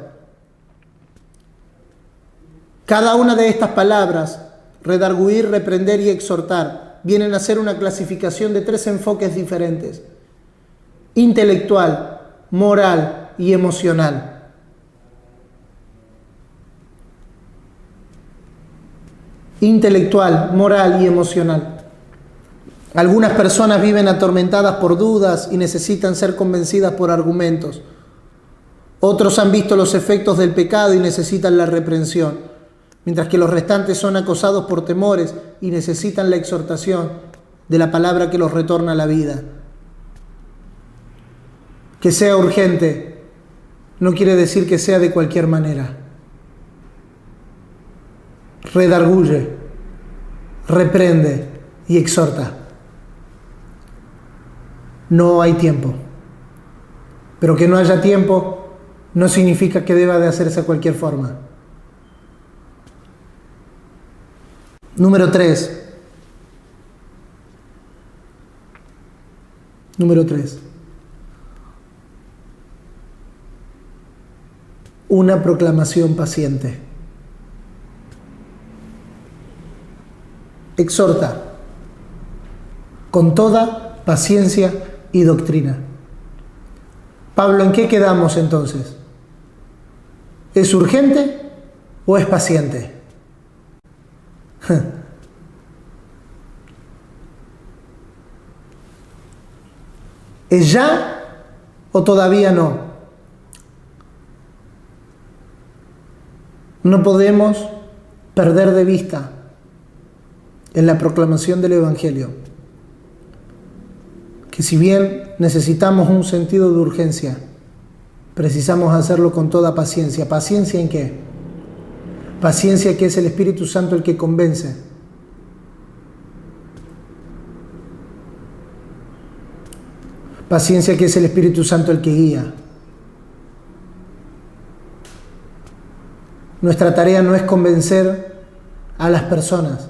Cada una de estas palabras, redarguir, reprender y exhortar, vienen a ser una clasificación de 3 enfoques diferentes: intelectual, moral y emocional. Intelectual, moral y emocional. Algunas personas viven atormentadas por dudas y necesitan ser convencidas por argumentos. Otros han visto los efectos del pecado y necesitan la reprensión, mientras que los restantes son acosados por temores y necesitan la exhortación de la palabra que los retorna a la vida. Que sea urgente no quiere decir que sea de cualquier manera. Redarguye, reprende y exhorta. No hay tiempo. Pero que no haya tiempo no significa que deba de hacerse de cualquier forma. Número 3. Una proclamación paciente. Exhorta con toda paciencia y doctrina. Pablo, ¿en qué quedamos entonces? ¿Es urgente o es paciente? ¿Es ya o todavía no? No podemos perder de vista en la proclamación del Evangelio que si bien necesitamos un sentido de urgencia, precisamos hacerlo con toda paciencia. ¿Paciencia en qué? Paciencia que es el Espíritu Santo el que convence. Paciencia que es el Espíritu Santo el que guía. Nuestra tarea no es convencer a las personas.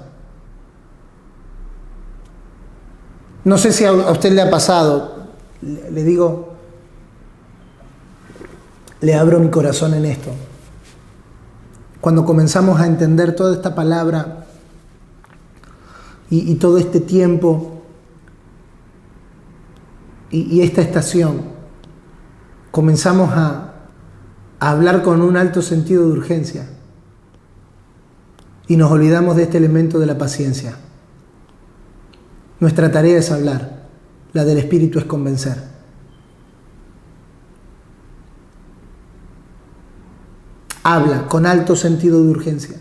No sé si a usted le ha pasado, le digo, le abro mi corazón en esto. Cuando comenzamos a entender toda esta palabra y todo este tiempo y esta estación, comenzamos a hablar con un alto sentido de urgencia y nos olvidamos de este elemento de la paciencia. Nuestra tarea es hablar, la del Espíritu es convencer. Habla con alto sentido de urgencia.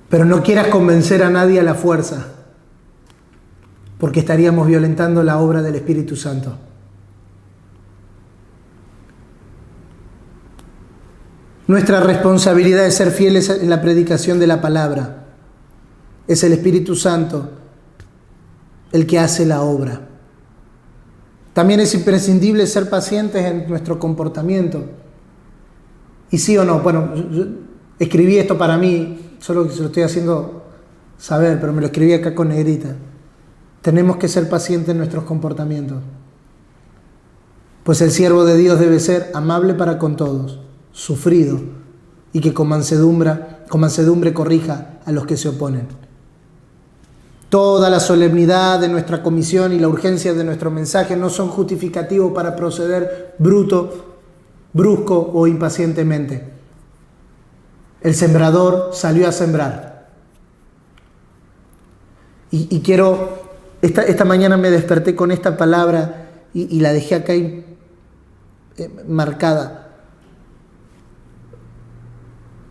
Pero no quieras convencer a nadie a la fuerza, porque estaríamos violentando la obra del Espíritu Santo. Nuestra responsabilidad es ser fieles en la predicación de la palabra. Es el Espíritu Santo el que hace la obra. También es imprescindible ser pacientes en nuestro comportamiento. ¿Y sí o no? Bueno, yo escribí esto para mí, solo que se lo estoy haciendo saber, pero me lo escribí acá con negrita. Tenemos que ser pacientes en nuestros comportamientos. Pues el siervo de Dios debe ser amable para con todos, sufrido, y que con mansedumbre corrija a los que se oponen. Toda la solemnidad de nuestra comisión y la urgencia de nuestro mensaje no son justificativos para proceder brusco o impacientemente. El sembrador salió a sembrar. Y quiero, esta mañana me desperté con esta palabra y la dejé acá marcada.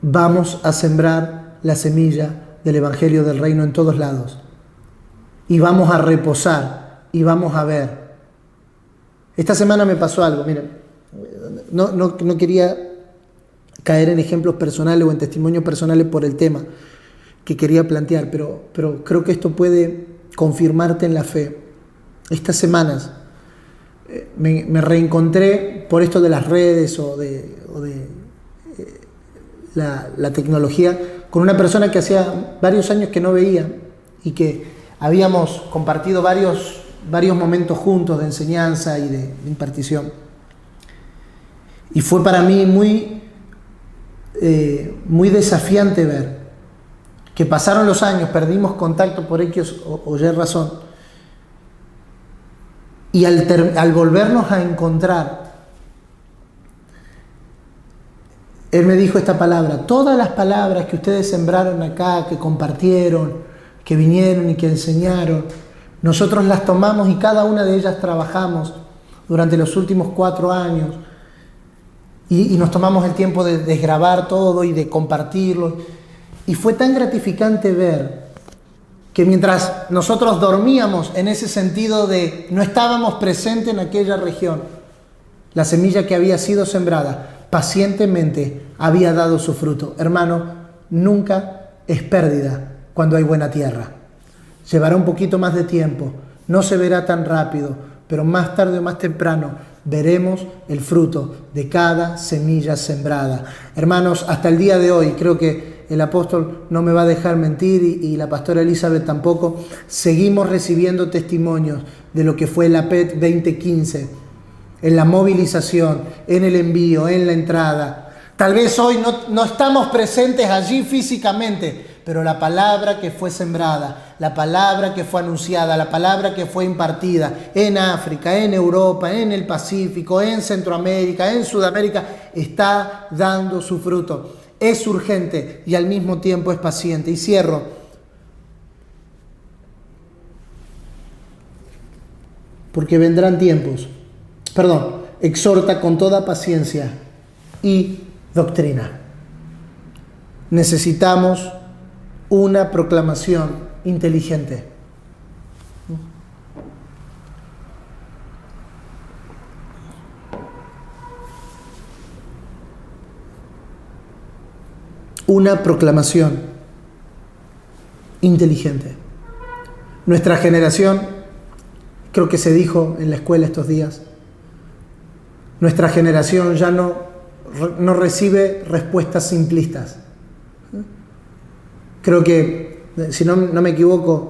Vamos a sembrar la semilla del Evangelio del Reino en todos lados. Y vamos a reposar y vamos a ver. Esta semana me pasó algo, miren, no quería caer en ejemplos personales o en testimonios personales por el tema que quería plantear, pero creo que esto puede confirmarte en la fe. Estas semanas me reencontré por esto de las redes o de la tecnología con una persona que hacía varios años que no veía y que habíamos compartido varios momentos juntos de enseñanza y de impartición. Y fue para mí muy desafiante ver que pasaron los años, perdimos contacto por X o Y razón, y al volvernos a encontrar, él me dijo esta palabra: todas las palabras que ustedes sembraron acá, que compartieron, que vinieron y que enseñaron, nosotros las tomamos y cada una de ellas trabajamos durante los últimos 4 años y nos tomamos el tiempo de desgravar todo y de compartirlo. Y fue tan gratificante ver que mientras nosotros dormíamos en ese sentido de no estábamos presentes en aquella región, la semilla que había sido sembrada pacientemente había dado su fruto. Hermano, nunca es pérdida cuando hay buena tierra. Llevará un poquito más de tiempo, no se verá tan rápido, pero más tarde o más temprano veremos el fruto de cada semilla sembrada. Hermanos, hasta el día de hoy, creo que el apóstol no me va a dejar mentir y la pastora Elizabeth tampoco, seguimos recibiendo testimonios de lo que fue la PET 2015, en la movilización, en el envío, en la entrada. Tal vez hoy no estamos presentes allí físicamente, pero la palabra que fue sembrada, la palabra que fue anunciada, la palabra que fue impartida en África, en Europa, en el Pacífico, en Centroamérica, en Sudamérica, está dando su fruto. Es urgente y al mismo tiempo es paciente. Y cierro. Porque vendrán tiempos. Exhorta con toda paciencia y doctrina. Necesitamos una proclamación inteligente. Una proclamación inteligente. Nuestra generación, creo que se dijo en la escuela estos días, nuestra generación ya no recibe respuestas simplistas. Creo que, si no me equivoco,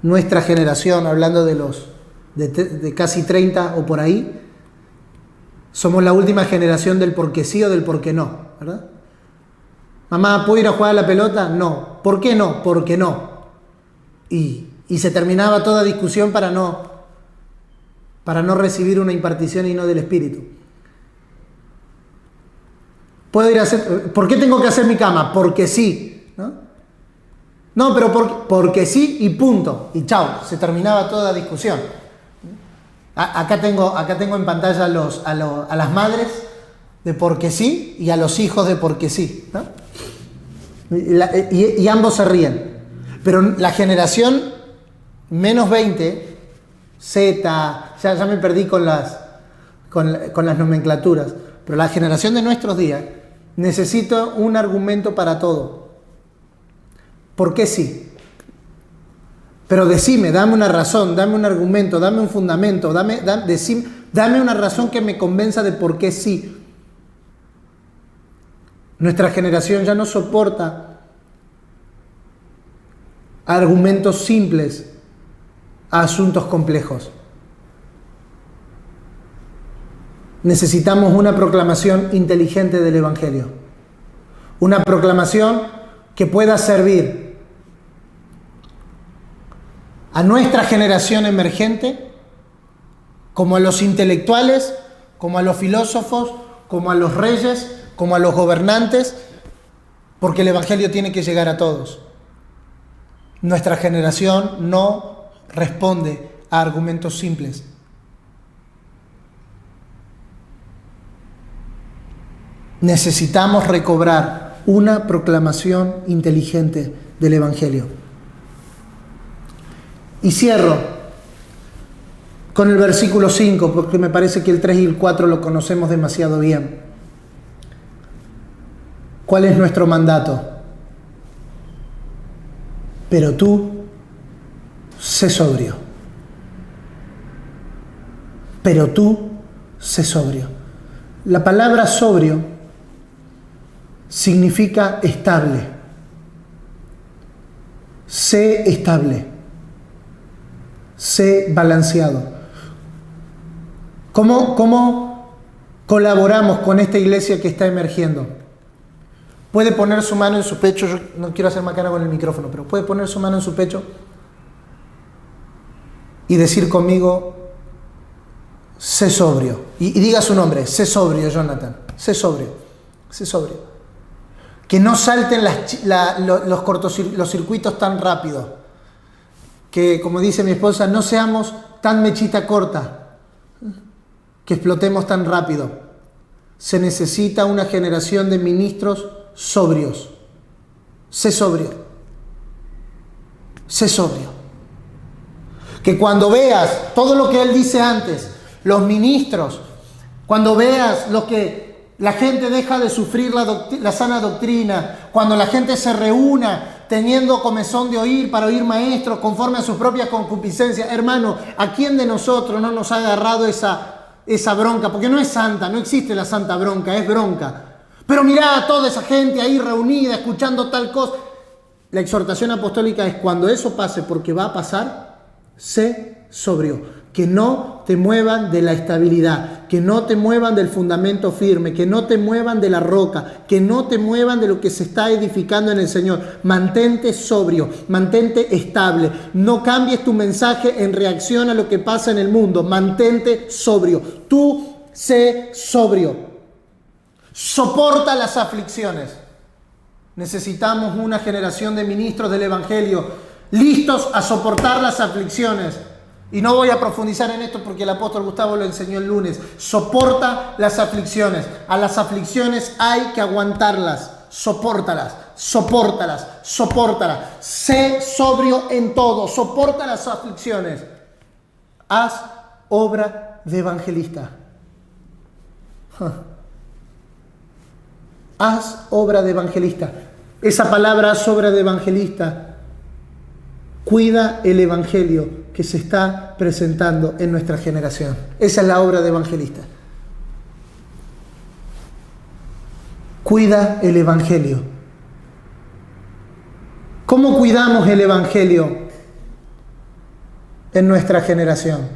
nuestra generación, hablando de casi 30 o por ahí, somos la última generación del porque sí o del porque no, ¿verdad? Mamá, ¿puedo ir a jugar a la pelota? No. ¿Por qué no? Porque no. Y se terminaba toda discusión para no recibir una impartición y no del Espíritu. ¿Por qué tengo que hacer mi cama? Porque sí, ¿no? No, pero porque sí y punto. Y chao, se terminaba toda discusión. Acá tengo en pantalla a las madres de porque sí y a los hijos de porque sí, ¿no? Y ambos se ríen. Pero la generación menos 20, Z, ya me perdí con las nomenclaturas, pero la generación de nuestros días necesita un argumento para todo. ¿Por qué sí? Pero decime, dame una razón, dame un argumento, dame un fundamento, dame una razón que me convenza de por qué sí. Nuestra generación ya no soporta argumentos simples a asuntos complejos. Necesitamos una proclamación inteligente del Evangelio. Una proclamación que pueda servir a nuestra generación emergente, como a los intelectuales, como a los filósofos, como a los reyes, como a los gobernantes, porque el Evangelio tiene que llegar a todos. Nuestra generación no responde a argumentos simples. Necesitamos recobrar una proclamación inteligente del Evangelio. Y cierro con el versículo 5, porque me parece que el 3 y el 4 lo conocemos demasiado bien. ¿Cuál es nuestro mandato? Pero tú, sé sobrio. Pero tú, sé sobrio. La palabra sobrio significa estable. Sé estable. Sé balanceado. ¿Cómo colaboramos con esta iglesia que está emergiendo? Puede poner su mano en su pecho. Yo no quiero hacer macana con el micrófono, pero puede poner su mano en su pecho y decir conmigo: sé sobrio. Y diga su nombre: sé sobrio, Jonathan. Sé sobrio. Sé sobrio. Que no salten los circuitos tan rápido. Que, como dice mi esposa, no seamos tan mechita corta, que explotemos tan rápido. Se necesita una generación de ministros sobrios. Sé sobrio. Sé sobrio. Que cuando veas todo lo que él dice antes, los ministros, cuando veas lo que la gente deja de sufrir la sana doctrina, cuando la gente se reúna teniendo comezón de oír para oír maestros conforme a sus propias concupiscencias, hermano, ¿a quién de nosotros no nos ha agarrado esa bronca? Porque no es santa, no existe la santa bronca, es bronca. Pero mirá a toda esa gente ahí reunida, escuchando tal cosa. La exhortación apostólica es: cuando eso pase, porque va a pasar, sé sobrio. Que no te muevan de la estabilidad, que no te muevan del fundamento firme, que no te muevan de la roca, que no te muevan de lo que se está edificando en el Señor. Mantente sobrio, mantente estable. No cambies tu mensaje en reacción a lo que pasa en el mundo. Mantente sobrio. Tú sé sobrio. Soporta las aflicciones. Necesitamos una generación de ministros del Evangelio listos a soportar las aflicciones. Y no voy a profundizar en esto porque el apóstol Gustavo lo enseñó el lunes. Soporta las aflicciones. A las aflicciones hay que aguantarlas. Sopórtalas, sopórtalas, sopórtalas. Sé sobrio en todo. Soporta las aflicciones. Haz obra de evangelista. Haz obra de evangelista. Esa palabra, haz obra de evangelista, cuida el evangelio que se está presentando en nuestra generación. Esa es la obra de evangelista. Cuida el evangelio. ¿Cómo cuidamos el evangelio en nuestra generación?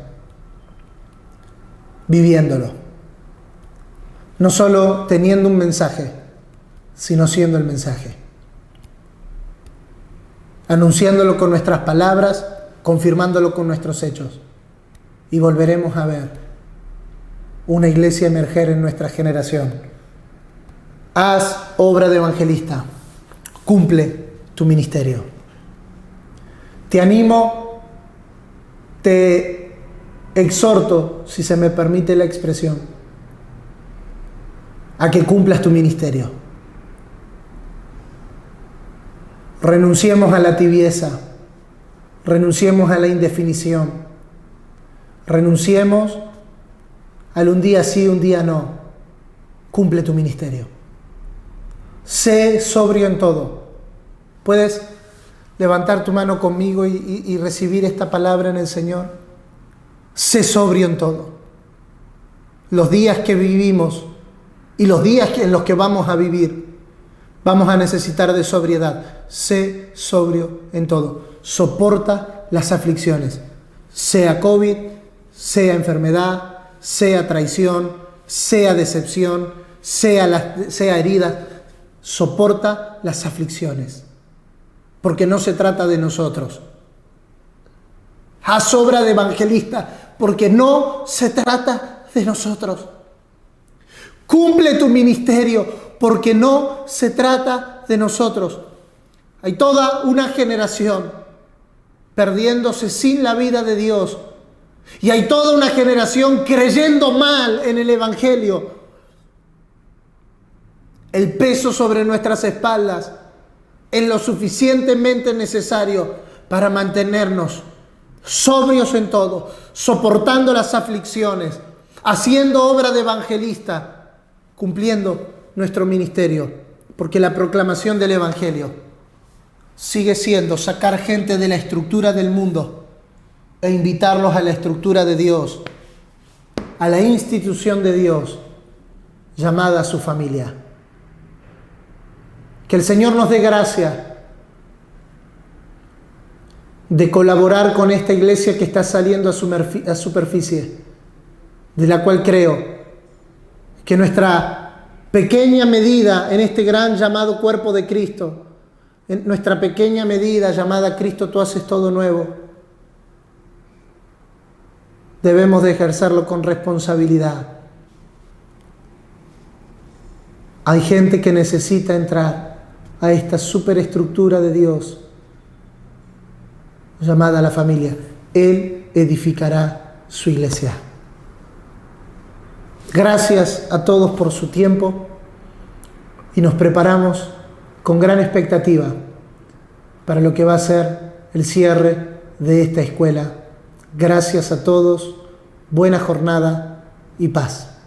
Viviéndolo. No solo teniendo un mensaje, sino siendo el mensaje. Anunciándolo con nuestras palabras, confirmándolo con nuestros hechos. Y volveremos a ver una iglesia emerger en nuestra generación. Haz obra de evangelista. Cumple tu ministerio. Te animo, te exhorto, si se me permite la expresión, a que cumplas tu ministerio. Renunciemos a la tibieza. Renunciemos a la indefinición. Renunciemos al un día sí, un día no. Cumple tu ministerio. Sé sobrio en todo. ¿Puedes levantar tu mano conmigo y recibir esta palabra en el Señor? Sé sobrio en todo. Los días que vivimos y los días en los que vamos a vivir, vamos a necesitar de sobriedad. Sé sobrio en todo. Soporta las aflicciones. Sea COVID, sea enfermedad, sea traición, sea decepción, sea herida. Soporta las aflicciones. Porque no se trata de nosotros. Haz obra de evangelista. Porque no se trata de nosotros. Cumple tu ministerio. Porque no se trata de nosotros. Hay toda una generación perdiéndose sin la vida de Dios. Y hay toda una generación creyendo mal en el Evangelio. el peso sobre nuestras espaldas es lo suficientemente necesario para mantenernos sobrios en todo, soportando las aflicciones, haciendo obra de evangelista, cumpliendo nuestro ministerio, porque la proclamación del Evangelio sigue siendo sacar gente de la estructura del mundo e invitarlos a la estructura de Dios, a la institución de Dios llamada su familia. Que el Señor nos dé gracia de colaborar con esta iglesia que está saliendo a superficie, de la cual creo que nuestra pequeña medida en este gran llamado cuerpo de Cristo, en nuestra pequeña medida llamada Cristo, tú haces todo nuevo, debemos de ejercerlo con responsabilidad. Hay gente que necesita entrar a esta superestructura de Dios llamada la familia. Él edificará su iglesia. Gracias a todos por su tiempo y nos preparamos con gran expectativa para lo que va a ser el cierre de esta escuela. Gracias a todos, buena jornada y paz.